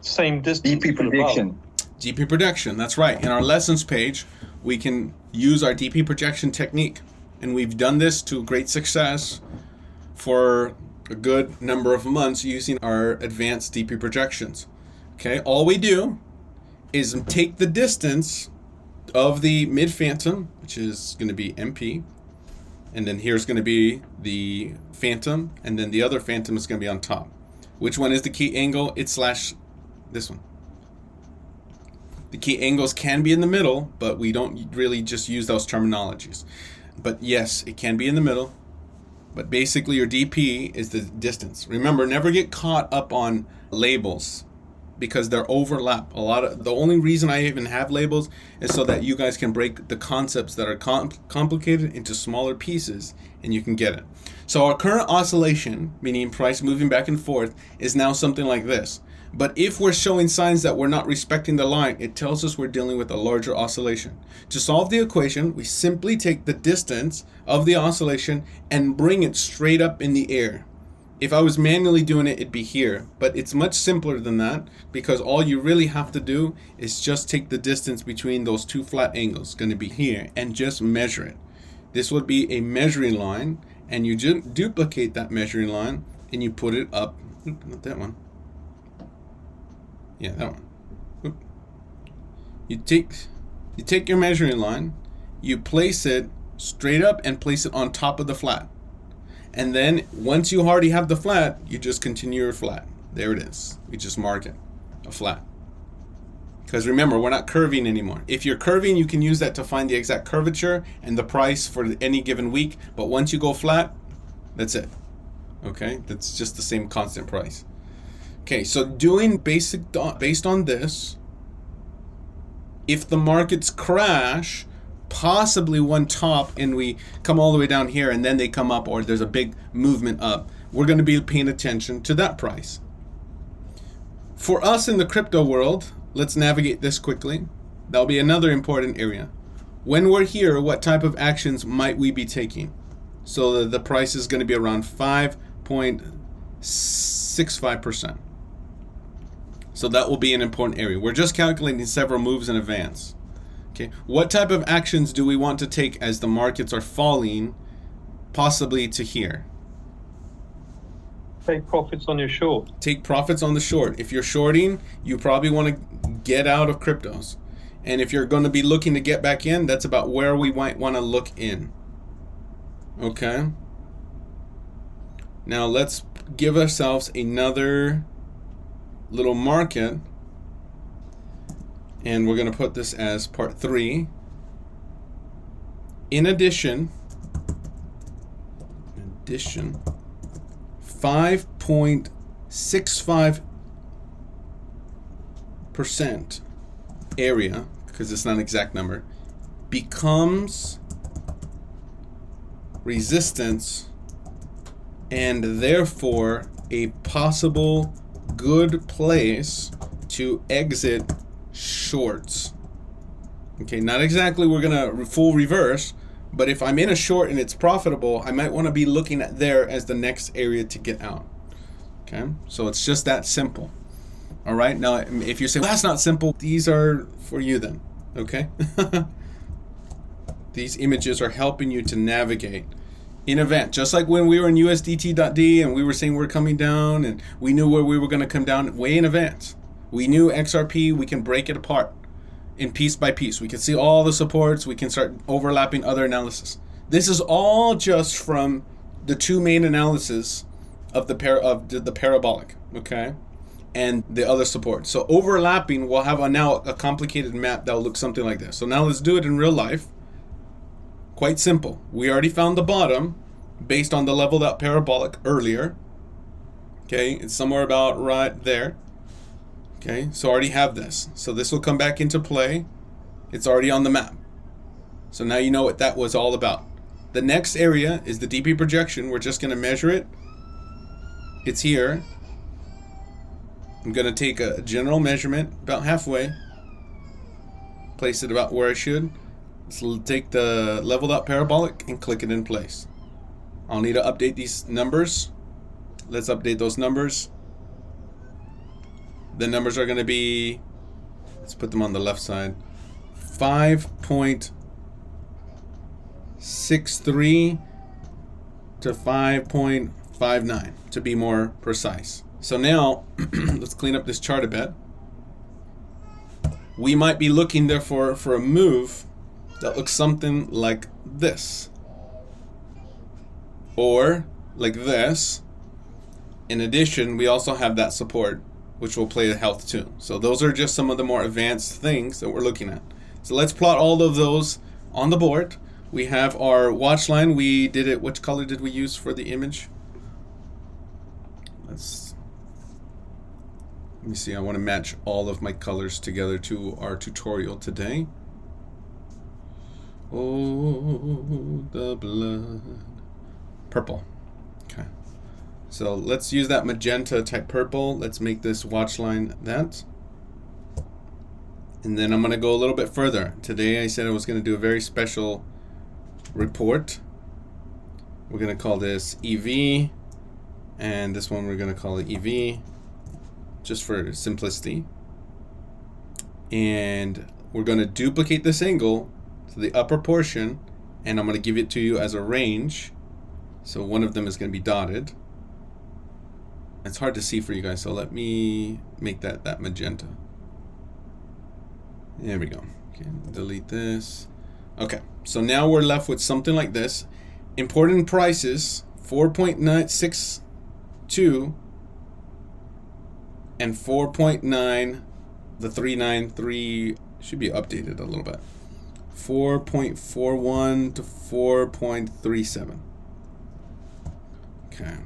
Same distance. DP prediction. DP projection, that's right. In our lessons page, we can use our DP projection technique. And we've done this to great success for a good number of months using our advanced DP projections. Okay, all we do is take the distance of the mid phantom, which is going to be MP, and then here's going to be the phantom, and then the other phantom is going to be on top. Which one is the key angle? It's slash this one. The key angles can be in the middle, but we don't really just use those terminologies. But yes, it can be in the middle. But basically your DP is the distance. Remember, never get caught up on labels because they're overlap. The only reason I even have labels is so that you guys can break the concepts that are complicated into smaller pieces and you can get it. So our current oscillation, meaning price moving back and forth, is now something like this. But if we're showing signs that we're not respecting the line, it tells us we're dealing with a larger oscillation. To solve the equation, we simply take the distance of the oscillation and bring it straight up in the air. If I was manually doing it, it'd be here. But it's much simpler than that because all you really have to do is just take the distance between those two flat angles, going to be here, and just measure it. This would be a measuring line, and you just duplicate that measuring line and you put it up. Oop, not that one. Yeah, that one. Oop. You take your measuring line, you place it straight up and place it on top of the flat. And then once you already have the flat, you just continue your flat. There it is. We just mark it, a flat. Because remember, we're not curving anymore. If you're curving, you can use that to find the exact curvature and the price for any given week. But once you go flat, that's it. Okay, that's just the same constant price. Okay, so doing based on this, if the markets crash, possibly one top and we come all the way down here and then they come up, or there's a big movement up, we're going to be paying attention to that price. For us in the crypto world, let's navigate this quickly. That'll be another important area. When we're here, what type of actions might we be taking? So the price is going to be around 5.65%. So that will be an important area. We're just calculating several moves in advance. Okay, what type of actions do we want to take as the markets are falling, possibly to here? Take profits on your short. Take profits on the short. If you're shorting, you probably want to get out of cryptos. And if you're going to be looking to get back in, that's about where we might want to look in. Okay. Now let's give ourselves another little market. And we're going to put this as part 3. In addition, 5.65% area, because it's not an exact number, becomes resistance and therefore a possible good place to exit shorts. Okay, not exactly we're gonna full reverse, but if I'm in a short and it's profitable, I might want to be looking at there as the next area to get out. Okay, so it's just that simple. All right, now if you say, well, that's not simple, these are for you then, okay? These images are helping you to navigate in event, just like when we were in USDT.D and we were saying we're coming down and we knew where we were going to come down way in advance. We knew XRP, we can break it apart in piece by piece. We can see all the supports, we can start overlapping other analysis. This is all just from the two main analysis of the parabolic, okay, and the other support. So overlapping will have now a complicated map that will look something like this. So now let's do it in real life. Quite simple. We already found the bottom based on the leveled out parabolic earlier. Okay, it's somewhere about right there. Okay, so I already have this. So this will come back into play. It's already on the map. So now you know what that was all about. The next area is the DP projection. We're just going to measure it. It's here. I'm going to take a general measurement about halfway. Place it about where I should. So take the leveled out parabolic and click it in place. I'll need to update these numbers. Let's update those numbers. The numbers are going to be, let's put them on the left side, 5.63 to 5.59 to be more precise. So now let's clean up this chart a bit. We might be looking therefore for a move that looks something like this, or like this. In addition, we also have that support, which will play the health too. So those are just some of the more advanced things that we're looking at. So let's plot all of those on the board. We have our watch line. We did it. Which color did we use for the image? Let me see. I want to match all of my colors together to our tutorial today. Oh, the blood. Purple. Okay. So let's use that magenta type purple. Let's make this watch line that. And then I'm going to go a little bit further. Today I said I was going to do a very special report. We're going to call this EV. And this one we're going to call it EV. Just for simplicity. And we're going to duplicate this angle to the upper portion. And I'm going to give it to you as a range. So one of them is going to be dotted. It's hard to see for you guys, so let me make that magenta. There we go. Okay, delete this. Okay, so now we're left with something like this. Important prices, 4.962 and 4.9. The 393 should be updated a little bit. 4.41 to 4.37. Okay.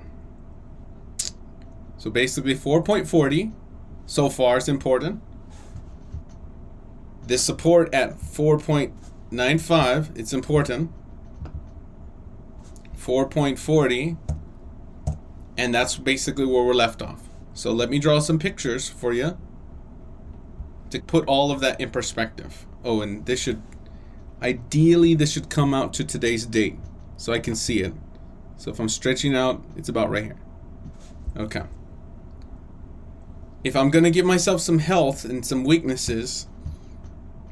So basically 4.40 so far is important. This support at 4.95, it's important. 4.40, and that's basically where we're left off. So let me draw some pictures for you to put all of that in perspective. Oh, and this should, ideally this should come out to today's date so I can see it. So if I'm stretching out, it's about right here. Okay. If I'm going to give myself some health and some weaknesses,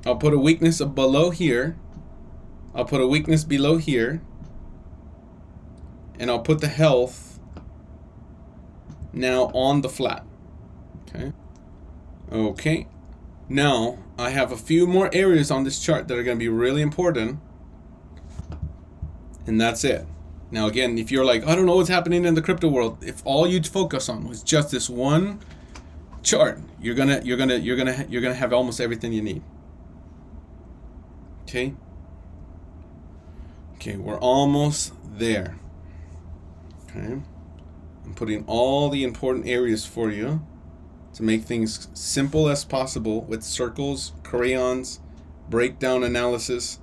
I'll put a weakness below here. I'll put a weakness below here. And I'll put the health now on the flat. Okay. Okay. Now, I have a few more areas on this chart that are going to be really important. And that's it. Now again, if you're like, I don't know what's happening in the crypto world, if all you'd focus on was just this one chart, you're gonna have almost everything you need. Okay. Okay, we're almost there. Okay. I'm putting all the important areas for you to make things simple as possible with circles, crayons, breakdown analysis.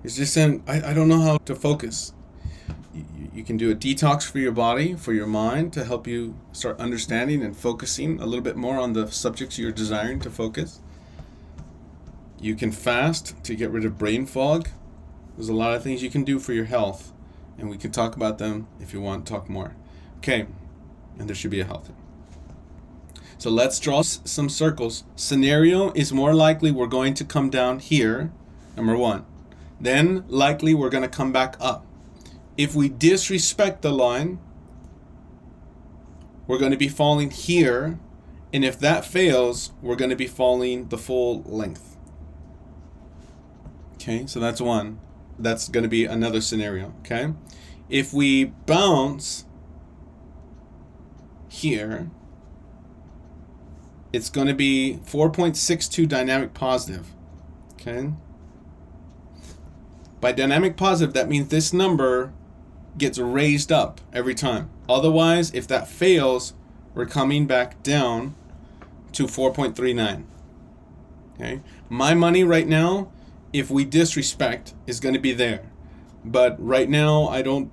It's just saying I don't know how to focus. You can do a detox for your body, for your mind, to help you start understanding and focusing a little bit more on the subjects you're desiring to focus. You can fast to get rid of brain fog. There's a lot of things you can do for your health, and we can talk about them if you want to talk more. Okay, and there should be a health. So let's draw some circles. Scenario is more likely we're going to come down here, number one. Then likely we're going to come back up. If we disrespect the line, we're going to be falling here, and if that fails, we're going to be falling the full length. Okay, so that's one. That's going to be another scenario, okay? If we bounce here, it's going to be 4.62 dynamic positive, okay? By dynamic positive, that means this number gets raised up every time. Otherwise, if that fails, we're coming back down to 4.39. Okay? My money right now, if we disrespect, is going to be there. But right now, I don't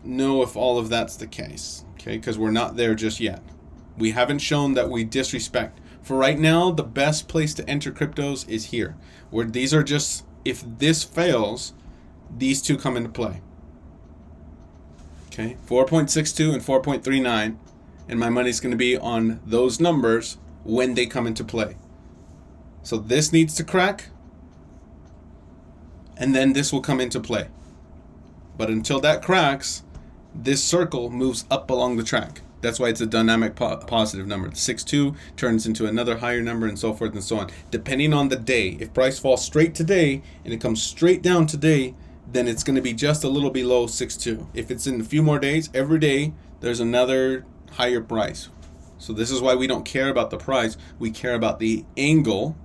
know if all of that's the case. Okay? Because we're not there just yet. We haven't shown that we disrespect. For right now, the best place to enter cryptos is here. Where these are just, if this fails, these two come into play. Okay, 4.62 and 4.39, and my money's going to be on those numbers when they come into play. So this needs to crack, and then this will come into play. But until that cracks, this circle moves up along the track. That's why it's a dynamic positive number. 6.2 turns into another higher number, and so forth and so on. Depending on the day. If price falls straight today, and it comes straight down today, then it's going to be just a little below 6.2. If it's in a few more days, every day, there's another higher price. So this is why we don't care about the price. We care about the angle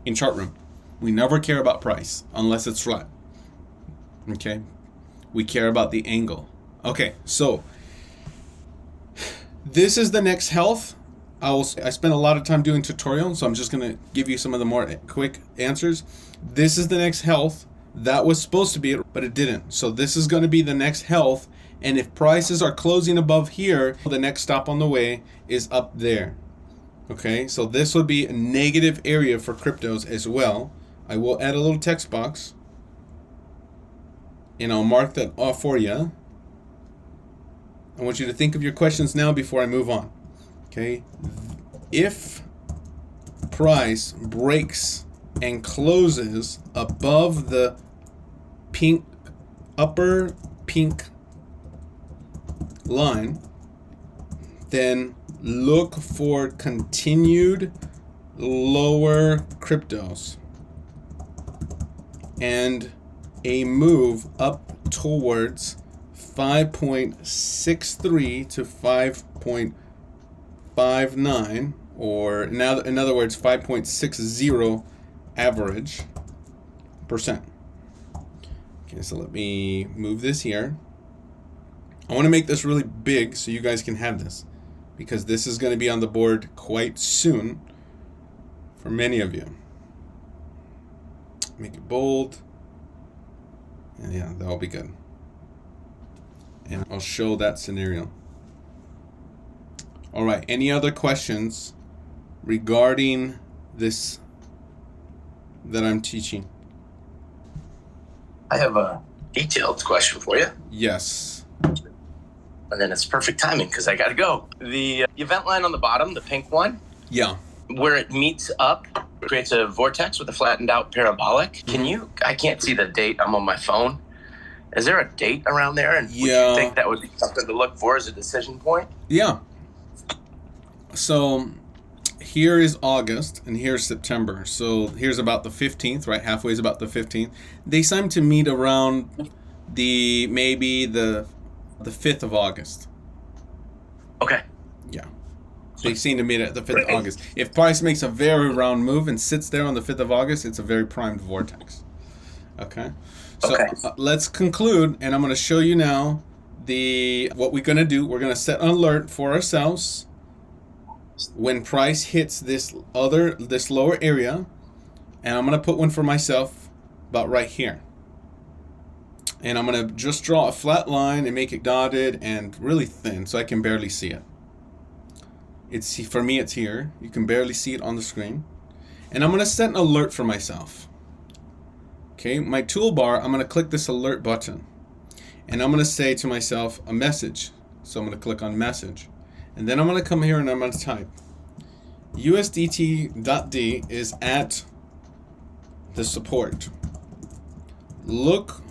in ChartRoom. We never care about price unless it's flat. Okay? We care about the angle. Okay, so this is the next health. I spent a lot of time doing tutorials, so I'm just going to give you some of the more quick answers. This is the next health. That was supposed to be it, but it didn't. So this is going to be the next health, and if prices are closing above here, the next stop on the way is up there. Okay, so this would be a negative area for cryptos as well. I will add a little text box, and I'll mark that off for you. I want you to think of your questions now before I move on. Okay, if price breaks and closes above the pink, upper pink line, then look for continued lower cryptos and a move up towards 5.63 to 5.59, or in other words 5.60 average percent. Okay, so let me move this here. I want to make this really big so you guys can have this, because this is going to be on the board quite soon for many of you. Make it bold, and yeah, that'll be good. And I'll show that scenario. All right, any other questions regarding this that I'm teaching? I have a detailed question for you. Yes. And then it's perfect timing because I got to go. The event line on the bottom, the pink one, Yeah. where it meets up, creates a vortex with a flattened out parabolic. Can you, I can't see the date, I'm on my phone. Is there a date around there? And would you think that would be something to look for as a decision point? Yeah. So here is August and here's September. So here's about the 15th, right? Halfway is about the 15th. They seem to meet around maybe the 5th of August. Okay. Yeah. They seem to meet at the 5th of August. If price makes a very round move and sits there on the 5th of August, it's a very primed vortex. Okay. So let's conclude, and I'm going to show you now what we're going to do. We're going to set an alert for ourselves when price hits this lower area, and I'm going to put one for myself about right here. And I'm going to just draw a flat line and make it dotted and really thin so I can barely see it. For me, it's here. You can barely see it on the screen. And I'm going to set an alert for myself. Okay, my toolbar, I'm going to click this alert button. And I'm going to say to myself a message. So I'm going to click on message. And then I'm going to come here and I'm going to type USDT.D is at the support. Look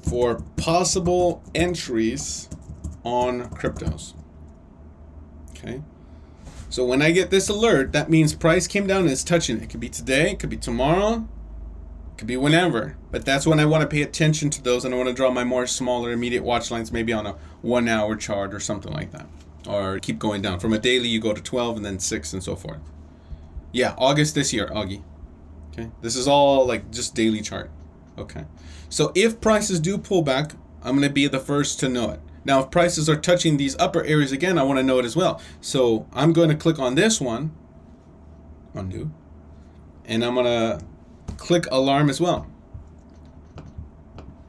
for possible entries on cryptos. Okay. So when I get this alert, that means price came down and it's touching it. It could be today, it could be tomorrow, it could be whenever. But that's when I want to pay attention to those, and I want to draw my more smaller immediate watch lines, maybe on a 1 hour chart or something like that. Or keep going down. From a daily, you go to 12 and then 6 and so forth. Yeah, August this year, Augie. Okay, this is all like just daily chart. Okay, so if prices do pull back, I'm going to be the first to know it. Now, if prices are touching these upper areas again, I want to know it as well. So I'm going to click on this one, undo, and I'm going to click alarm as well.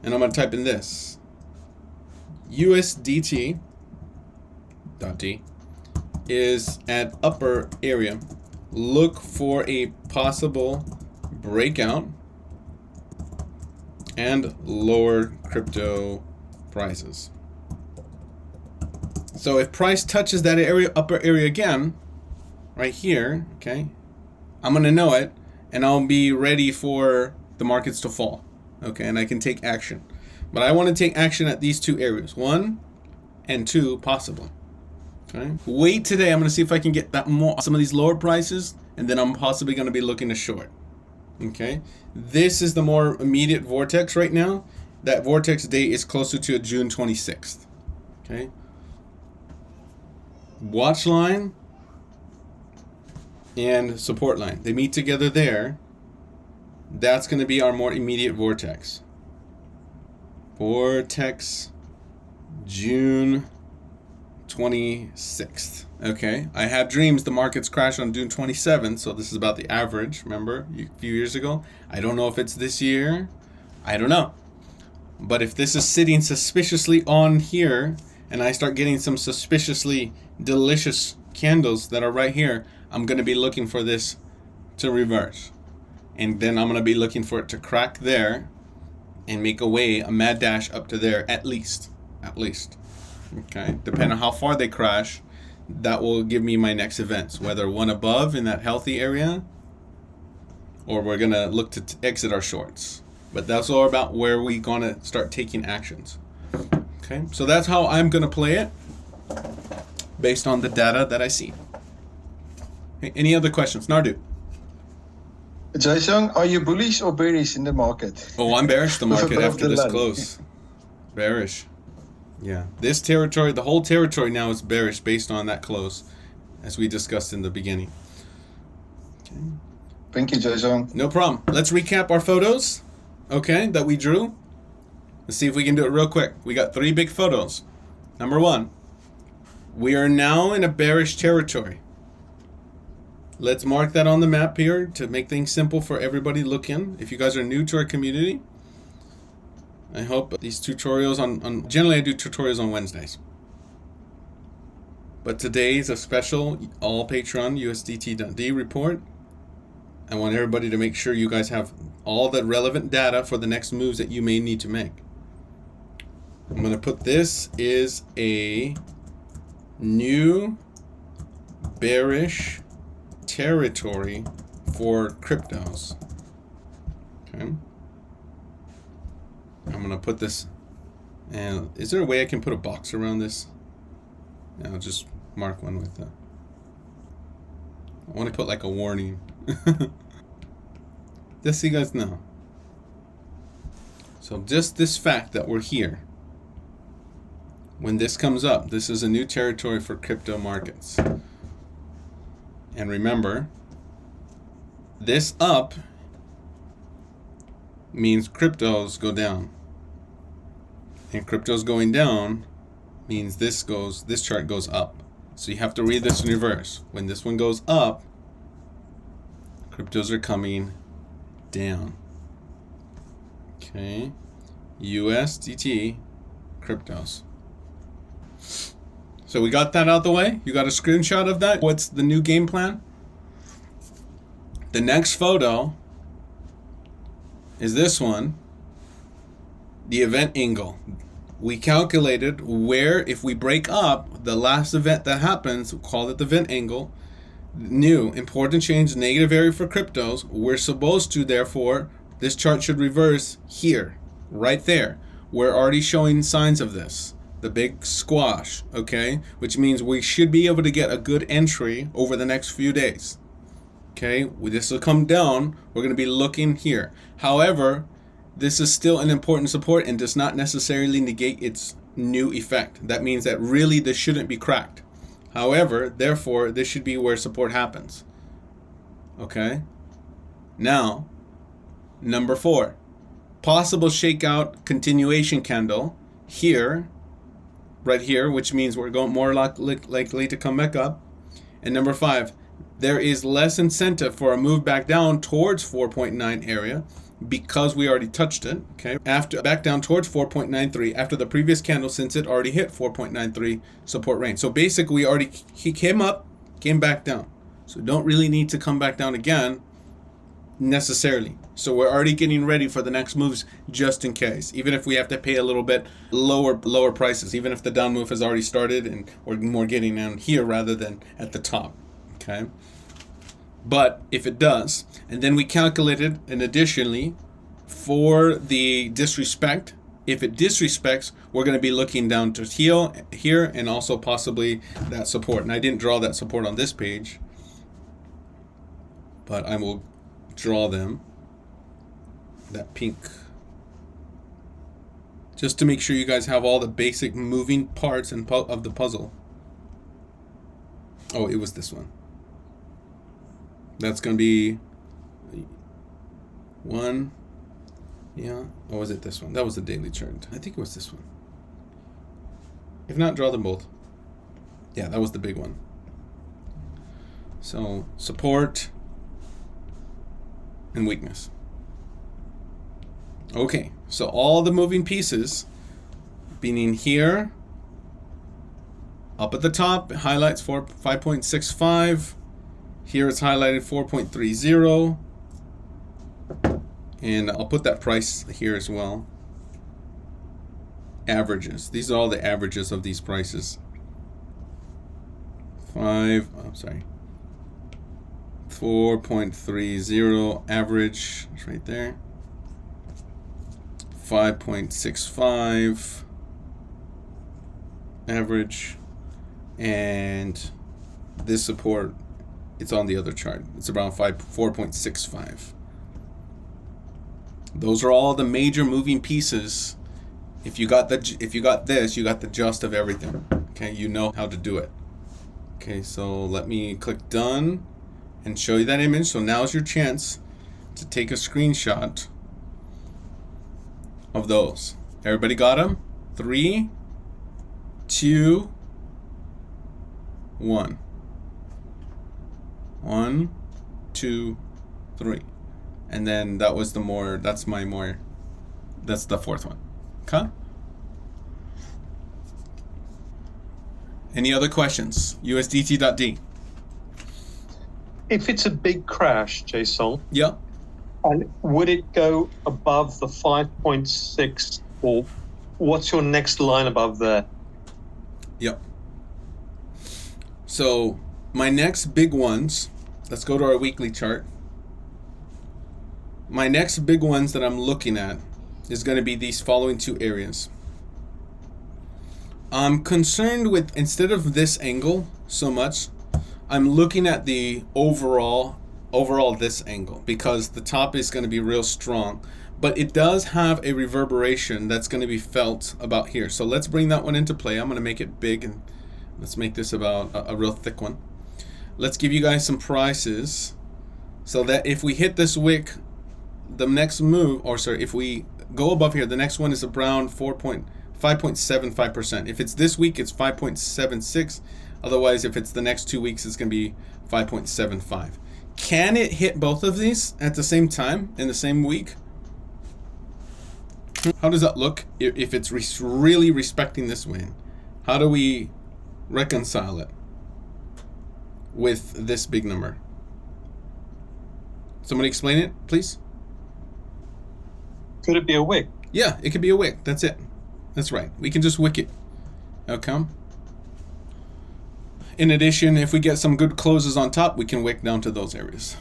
And I'm going to type in this. USDT.D is at upper area. Look for a possible breakout and lower crypto prices. So if price touches that area, upper area again, right here, okay, I'm going to know it, and I'll be ready for the markets to fall, okay, and I can take action. But I want to take action at these two areas, 1 and 2 possibly. Okay. Wait today, I'm going to see if I can get that some of these lower prices, and then I'm possibly going to be looking to short. Okay, this is the more immediate vortex right now. That vortex date is closer to June 26th. Okay. Watch line and support line, they meet together there. That's going to be our more immediate vortex. Vortex June 26th. Okay, I have dreams the markets crashed on June 27th, so this is about the average, remember, a few years ago. I don't know if it's this year. I don't know. But if this is sitting suspiciously on here, and I start getting some suspiciously delicious candles that are right here, I'm going to be looking for this to reverse. And then I'm going to be looking for it to crack there and make a mad dash up to there at least. Okay, depending on how far they crash, that will give me my next events, whether one above in that healthy area, or we're going to look to exit our shorts. But that's all about where we're going to start taking actions. Okay, so that's how I'm going to play it based on the data that I see. Okay, any other questions? Nardu? JSong, are you bullish or bearish in the market? Oh, I'm bearish the market after this close. Bearish. Yeah, this territory, the whole territory now is bearish based on that close, as we discussed in the beginning. Okay. Thank you, JSong. No problem. Let's recap our photos, okay, that we drew. Let's see if we can do it real quick. We got 3 big photos. Number 1, we are now in a bearish territory. Let's mark that on the map here to make things simple for everybody looking. If you guys are new to our community, I hope these tutorials generally I do tutorials on Wednesdays. But today is a special all Patreon USDT.D report. I want everybody to make sure you guys have all the relevant data for the next moves that you may need to make. I'm going to put this is a new bearish territory for cryptos. Okay. I'm going to put this, and is there a way I can put a box around this? Yeah, I'll just mark one with that. I want to put like a warning. Just so you guys know. So just this fact that we're here. When this comes up, this is a new territory for crypto markets. And remember, this up means cryptos go down. And cryptos going down means this chart goes up. So you have to read this in reverse. When this one goes up, cryptos are coming down. Okay. USDT cryptos. So we got that out the way. You got a screenshot of that. What's the new game plan? The next photo is this one, the event angle. We calculated where, if we break up the last event that happens, we call it the event angle. New, important change, negative area for cryptos. We're supposed to, therefore, this chart should reverse here, right there. We're already showing signs of this. The big squash, okay? Which means we should be able to get a good entry over the next few days. Okay, this will come down. We're going to be looking here. However, this is still an important support and does not necessarily negate its new effect. That means that really this shouldn't be cracked. However, therefore, this should be where support happens. Okay? Now, number 4. Possible shakeout continuation candle here, right here, which means we're going more likely to come back up. And number 5, there is less incentive for a move back down towards 4.9 area because we already touched it. Okay, after back down towards 4.93 after the previous candle, since it already hit 4.93 support range. So basically, he came up, came back down. So don't really need to come back down again necessarily. So we're already getting ready for the next moves just in case. Even if we have to pay a little bit lower prices, even if the down move has already started and we're more getting down here rather than at the top. Okay. But if it does, and then we calculated, and additionally, for the disrespect, if it disrespects, we're going to be looking down to here and also possibly that support. And I didn't draw that support on this page, but I will draw them, that pink, just to make sure you guys have all the basic moving parts and of the puzzle. Oh, it was this one. That's going to be 1, yeah, or was it this one? That was the daily chart. I think it was this one. If not, draw them both. Yeah, that was the big one. So, support and weakness. Okay, so all the moving pieces, being here, up at the top, it highlights 5.65. Here it's highlighted 4.30, and I'll put that price here as well. Averages. These are all the averages of these prices. 4.30 average. It's right there. 5.65 average, and this support, it's on the other chart. It's around 4.65. Those are all the major moving pieces. If you got this, you got the gist of everything. Okay, you know how to do it. Okay, so let me click done and show you that image. So now's your chance to take a screenshot of those. Everybody got them? 3, 2, 1. 1, 2, 3. And then that was the that's the 4th one. Okay? Any other questions? USDT.D. If it's a big crash, JSong, Yeah. and would it go above the 5.6, or what's your next line above there? Yep. So my next big ones, let's go to our weekly chart. My next big ones that I'm looking at is going to be these following 2 areas. I'm concerned with, instead of this angle so much, I'm looking at the overall this angle, because the top is going to be real strong, but it does have a reverberation that's going to be felt about here. So let's bring that one into play. I'm going to make it big, and let's make this about a real thick one. Let's give you guys some prices so that if we hit this wick, the next move, or sorry, if we go above here, the next one is around 5.75%. If it's this week, it's 5.76. Otherwise, if it's the next 2 weeks, it's going to be 5.75. Can it hit both of these at the same time in the same week? How does that look if it's really respecting this win? How do we reconcile it with this big number? Somebody explain it, please. Could it be a wick? Yeah, it could be a wick. That's it. That's right. We can just wick it. Okay. In addition, if we get some good closes on top, we can wick down to those areas.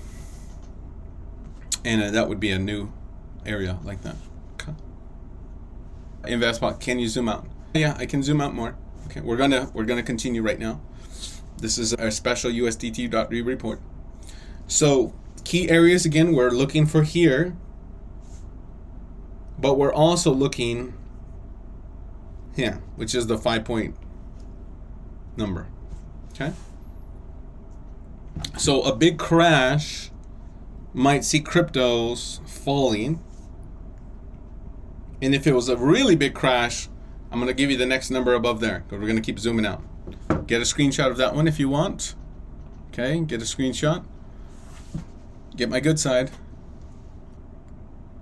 And that would be a new area like that. Okay. InvestBot, can you zoom out? Yeah, I can zoom out more. Okay, we're gonna continue right now. This is our special USDT.D report. So key areas again, we're looking for here, but we're also looking here, which is the 5-point number. Okay. So a big crash might see cryptos falling. And if it was a really big crash, I'm going to give you the next number above there. We're going to keep zooming out. Get a screenshot of that one if you want. Okay, get a screenshot. Get my good side.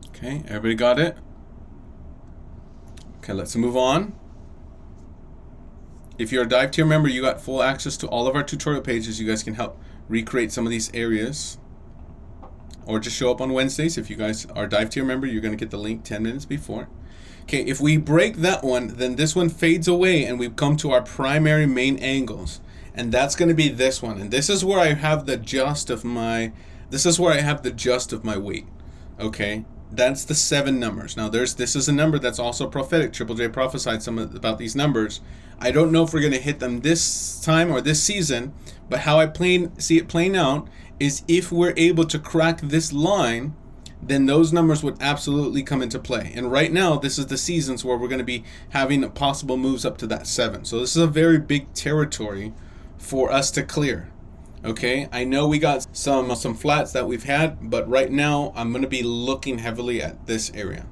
Okay, everybody got it? Okay, let's move on. If you're a Dive Tier member, you got full access to all of our tutorial pages. You guys can help recreate some of these areas. Or just show up on Wednesdays. If you guys are Dive Tier member, you're going to get the link 10 minutes before. Okay, if we break that one, then this one fades away and we come to our primary main angles. And that's going to be this one. And this is where I have the just of my weight. Okay, that's the 7 numbers. Now this is a number that's also prophetic. Triple J prophesied about these numbers. I don't know if we're going to hit them this time or this season, but how I see it playing out is if we're able to crack this line, then those numbers would absolutely come into play. And right now, this is the seasons where we're going to be having possible moves up to that 7. So this is a very big territory for us to clear. Okay, I know we got some flats that we've had, but right now I'm going to be looking heavily at this area.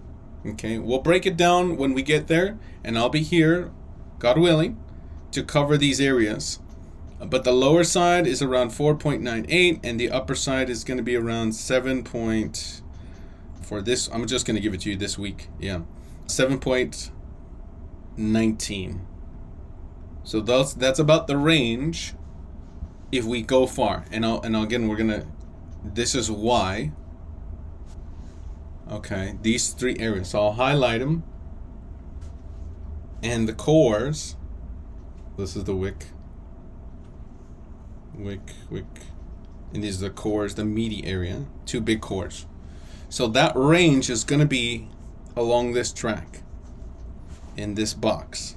Okay, we'll break it down when we get there, and I'll be here, God willing, to cover these areas. But the lower side is around 4.98, and the upper side is going to be around 7. For this, I'm just going to give it to you this week. Yeah, 7.19. So that's about the range if we go far. And again, we're gonna. This is why. Okay, these 3 areas. So I'll highlight them. And the cores. This is the wick. And these are the cores, the meaty area. 2 big cores. So that range is going to be along this track in this box.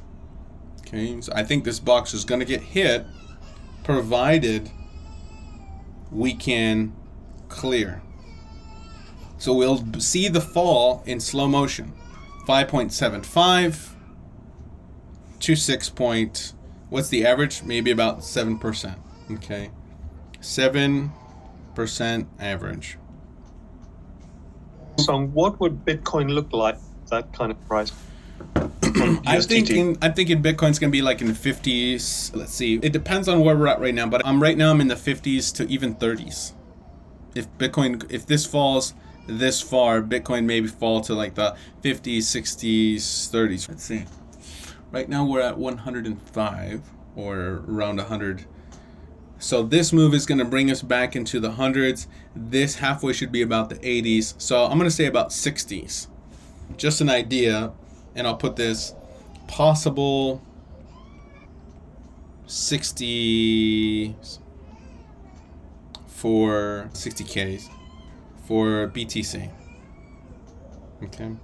Okay, so I think this box is going to get hit provided we can clear. So we'll see the fall in slow motion. 5.75 to 6 point, what's the average? Maybe about 7%. Okay, 7% average. So what would Bitcoin look like, that kind of price? I'm thinking Bitcoin's gonna be like in the 50s. Let's see. It depends on where we're at right now, but I'm in the 50s to even 30s. If this falls this far, Bitcoin maybe fall to like the 50s, 60s, 30s. Let's see. Right now we're at 105 or around 100. So this move is going to bring us back into the hundreds. This halfway should be about the 80s. So I'm going to say about 60s. Just an idea. And I'll put this possible 60 for 60Ks for BTC. Okay.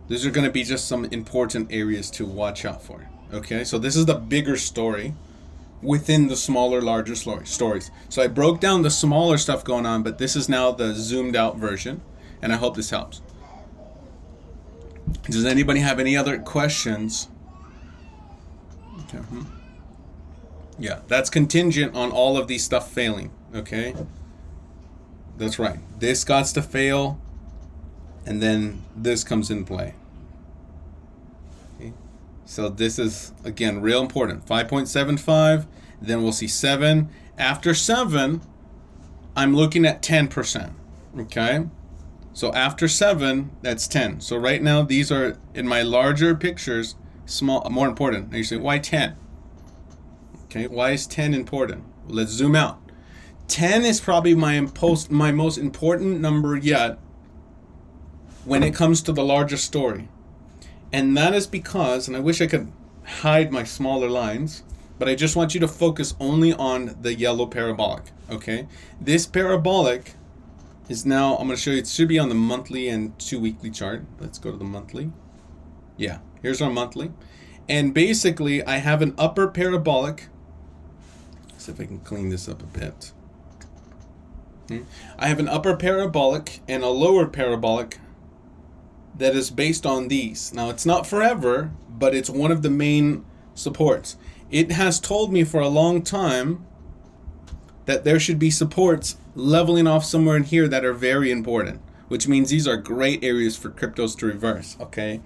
These are going to be just some important areas to watch out for. Okay, so this is the bigger story within the smaller, larger stories. So I broke down the smaller stuff going on, but this is now the zoomed out version, and I hope this helps. Does anybody have any other questions? Okay. Yeah, that's contingent on all of these stuff failing. Okay, that's right. This got to fail, and then this comes in play. So this is, again, real important. 5.75, then we'll see 7. After 7, I'm looking at 10%. Okay. So after 7, that's 10. So right now, these are, in my larger pictures, more important. Now you say, why 10? Okay, why is 10 important? Well, let's zoom out. 10 is probably my most important number yet when it comes to the larger story. And that is because, and I wish I could hide my smaller lines, but I just want you to focus only on the yellow parabolic, okay? This parabolic is now, I'm going to show you, it should be on the monthly and 2 weekly chart. Let's go to the monthly. Yeah, here's our monthly. And basically, I have an upper parabolic. Let's see if I can clean this up a bit. I have an upper parabolic and a lower parabolic that is based on these. Now, it's not forever, but it's one of the main supports. It has told me for a long time that there should be supports leveling off somewhere in here that are very important, which means these are great areas for cryptos to reverse, okay?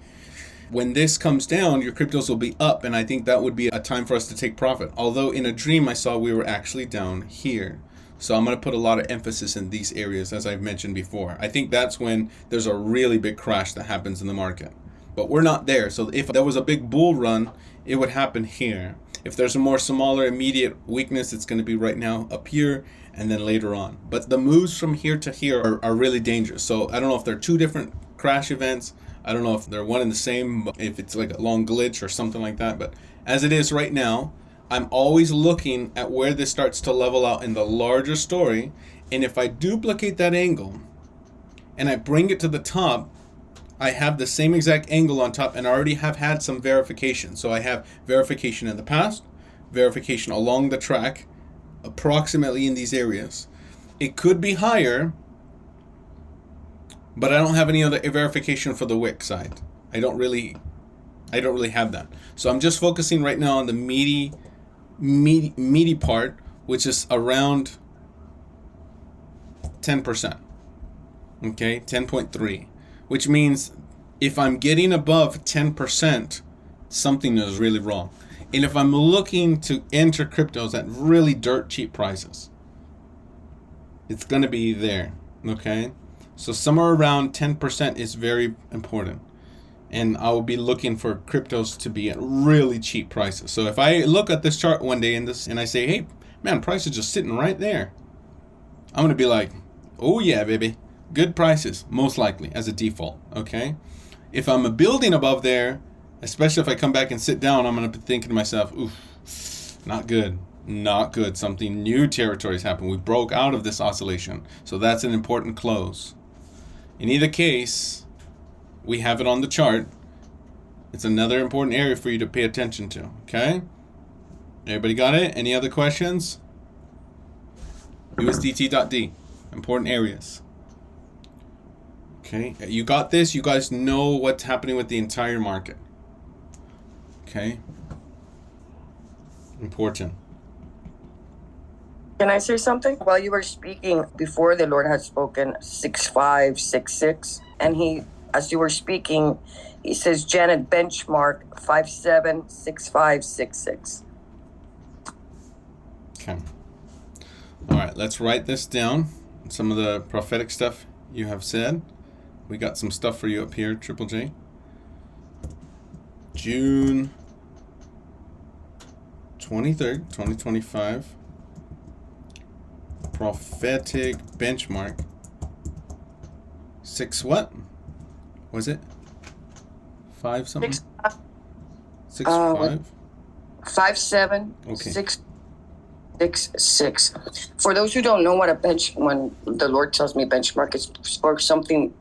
When this comes down, your cryptos will be up, and I think that would be a time for us to take profit. Although in a dream, I saw we were actually down here. So I'm going to put a lot of emphasis in these areas, as I've mentioned before. I think that's when there's a really big crash that happens in the market. But we're not there. So if there was a big bull run, it would happen here. If there's a more smaller immediate weakness, it's going to be right now up here and then later on. But the moves from here to here are really dangerous. So I don't know if they're two different crash events. I don't know if they're one and the same, if it's like a long glitch or something like that. But as it is right now, I'm always looking at where this starts to level out in the larger story. And if I duplicate that angle and I bring it to the top, I have the same exact angle on top and I already have had some verification. So I have verification in the past, verification along the track, approximately in these areas. It could be higher, but I don't have any other verification for the wick side. I don't really have that. So I'm just focusing right now on the meaty part, which is around 10%. Okay, 10.3, which means if I'm getting above 10%, something is really wrong. And if I'm looking to enter cryptos at really dirt cheap prices, it's going to be there. Okay, so somewhere around 10% is very important. And I will be looking for cryptos to be at really cheap prices. So if I look at this chart one day and I say, hey, man, price is just sitting right there, I'm going to be like, oh yeah, baby, good prices, most likely as a default, okay? If I'm a building above there, especially if I come back and sit down, I'm going to be thinking to myself, oof, not good, not good. Something new territories happened. We broke out of this oscillation. So that's an important close. In either case, we have it on the chart. It's another important area for you to pay attention to, okay? Everybody got it? Any other questions? USDT.D, important areas. Okay, you got this. You guys know what's happening with the entire market. Okay, important. Can I say something? While you were speaking, before the Lord had spoken 6566, and he, as you were speaking, he says, Janet, benchmark 576566. Okay. All right, let's write this down. Some of the prophetic stuff you have said. We got some stuff for you up here, Triple J. June 23rd, 2025. Prophetic benchmark. 6 what? Was it? 5 something? 6 5? 57 Okay. 666. For those who don't know what a when the Lord tells me benchmark, it's for something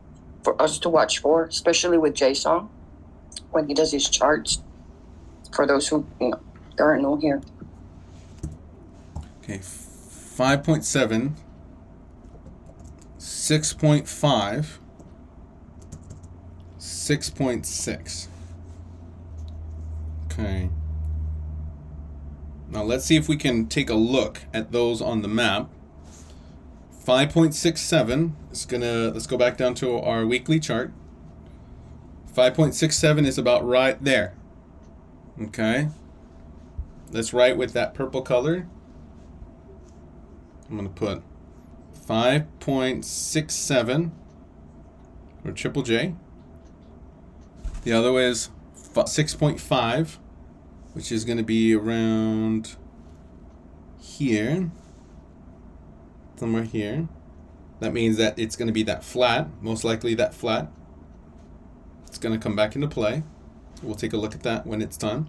for us to watch for, especially with JSong when he does his charts. For those who there are no here. Okay, 5.7, 6.5, 6.6. Okay. Now let's see if we can take a look at those on the map. 5.67 is let's go back down to our weekly chart. 5.67 is about right there. Okay. Let's write with that purple color. I'm going to put 5.67 for triple J. The other is 6.5, which is going to be around here, somewhere here. That means that it's going to be that flat, most likely that flat. It's going to come back into play. We'll take a look at that when it's time.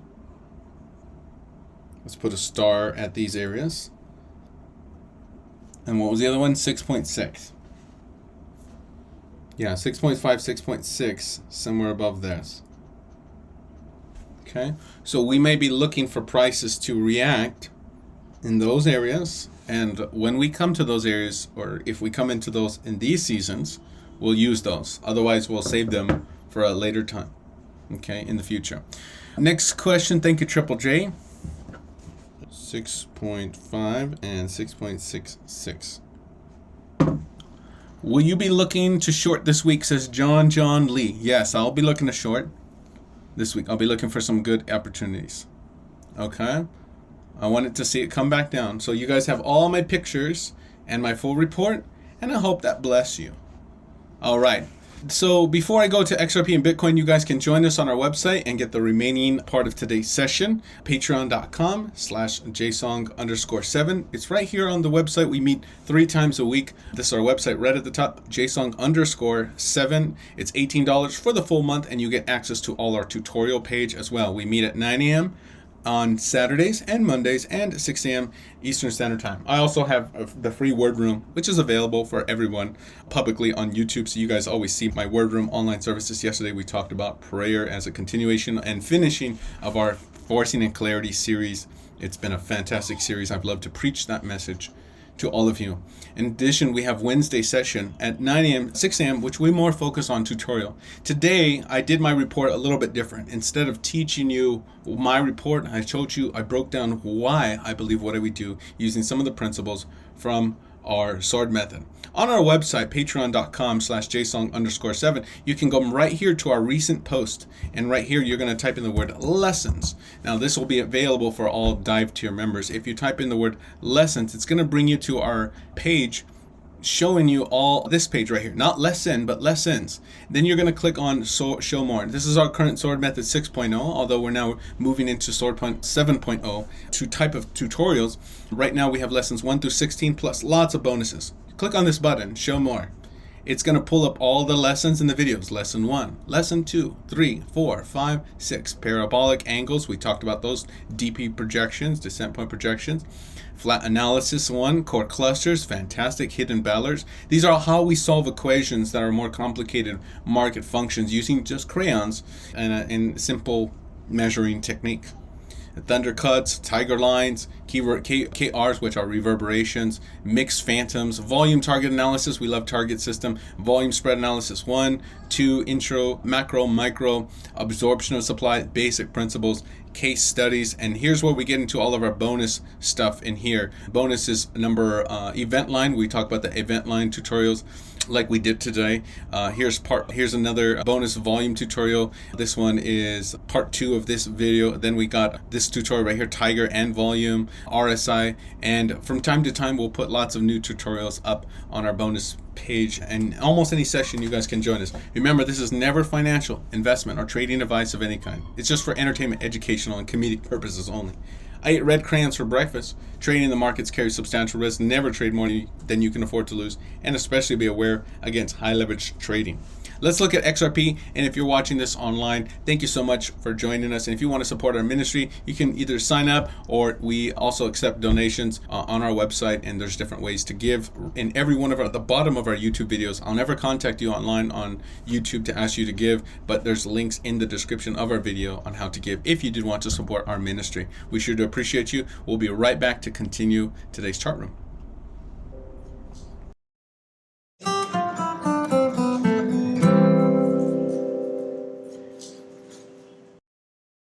Let's put a star at these areas. And what was the other one? 6.6. Yeah, 6.5, 6.6, somewhere above this. Okay, so we may be looking for prices to react in those areas. And when we come to those areas, or if we come into those in these seasons, we'll use those. Otherwise, we'll save them for a later time, okay, in the future. Next question, thank you, Triple J. 6.5 and 6.66. Will you be looking to short this week, says John Lee. Yes, I'll be looking to short this week. I'll be looking for some good opportunities. Okay? I wanted to see it come back down. So you guys have all my pictures and my full report, and I hope that bless you. All right. So before I go to XRP and Bitcoin, you guys can join us on our website and get the remaining part of today's session. Patreon.com/JSong_7. It's right here on the website. We meet 3 times a week. This is our website right at the top, JSong_7. It's $18 for the full month, and you get access to all our tutorial page as well. We meet at 9 a.m. on Saturdays and Mondays and 6 a.m. Eastern Standard Time. I also have the free WordRoom, which is available for everyone publicly on YouTube, so you guys always see my WordRoom online services. Yesterday we talked about prayer as a continuation and finishing of our Forcing and Clarity series. It's been a fantastic series. I've loved to preach that message to all of you. In addition, we have Wednesday session at 9 a.m., 6 a.m., which we more focus on tutorial. Today, I did my report a little bit different. Instead of teaching you my report, I broke down why I believe what we do using some of the principles from our sword method. On our website, patreon.com/JSong_7, you can go right here to our recent post. And right here, you're going to type in the word lessons. Now, this will be available for all Dive Tier members. If you type in the word lessons, it's going to bring you to our page showing you all this page right here, not lesson, but lessons. Then you're going to click on show more. This is our current sword method 6.0, although we're now moving into sword 7.0 to type of tutorials. Right now we have lessons 1 through 16 plus lots of bonuses. Click on this button, show more. It's going to pull up all the lessons in the videos. Lesson 1, lesson 2, 3, 4, 5, 6. Parabolic angles, we talked about those. DP projections, descent point projections. Flat analysis 1, core clusters, fantastic. Hidden balance. These are how we solve equations that are more complicated market functions using just crayons and simple measuring technique. Thunder cuts, tiger lines, keyword KRs, which are reverberations, mixed phantoms, volume target analysis. We love target system, volume spread analysis 1, 2, intro, macro, micro, absorption of supply, basic principles, case studies. And here's where we get into all of our bonus stuff in here. Bonus is number event line. We talk about the event line tutorials like we did today. Here's another bonus volume tutorial. This one is part 2 of this video. Then we got this tutorial right here, tiger and volume, RSI, and from time to time we'll put lots of new tutorials up on our bonus page, and almost any session you guys can join us. Remember, this is never financial, investment, or trading advice of any kind. It's just for entertainment, educational, and comedic purposes only. I ate red crayons for breakfast. Trading in the markets carries substantial risk. Never trade more than you can afford to lose, and especially be aware against high leverage trading. Let's look at XRP, and if you're watching this online, thank you so much for joining us. And if you want to support our ministry, you can either sign up, or we also accept donations on our website, and there's different ways to give. In every one of the bottom of our YouTube videos, I'll never contact you online on YouTube to ask you to give, but there's links in the description of our video on how to give if you did want to support our ministry. We sure do appreciate you. We'll be right back to continue today's chart room.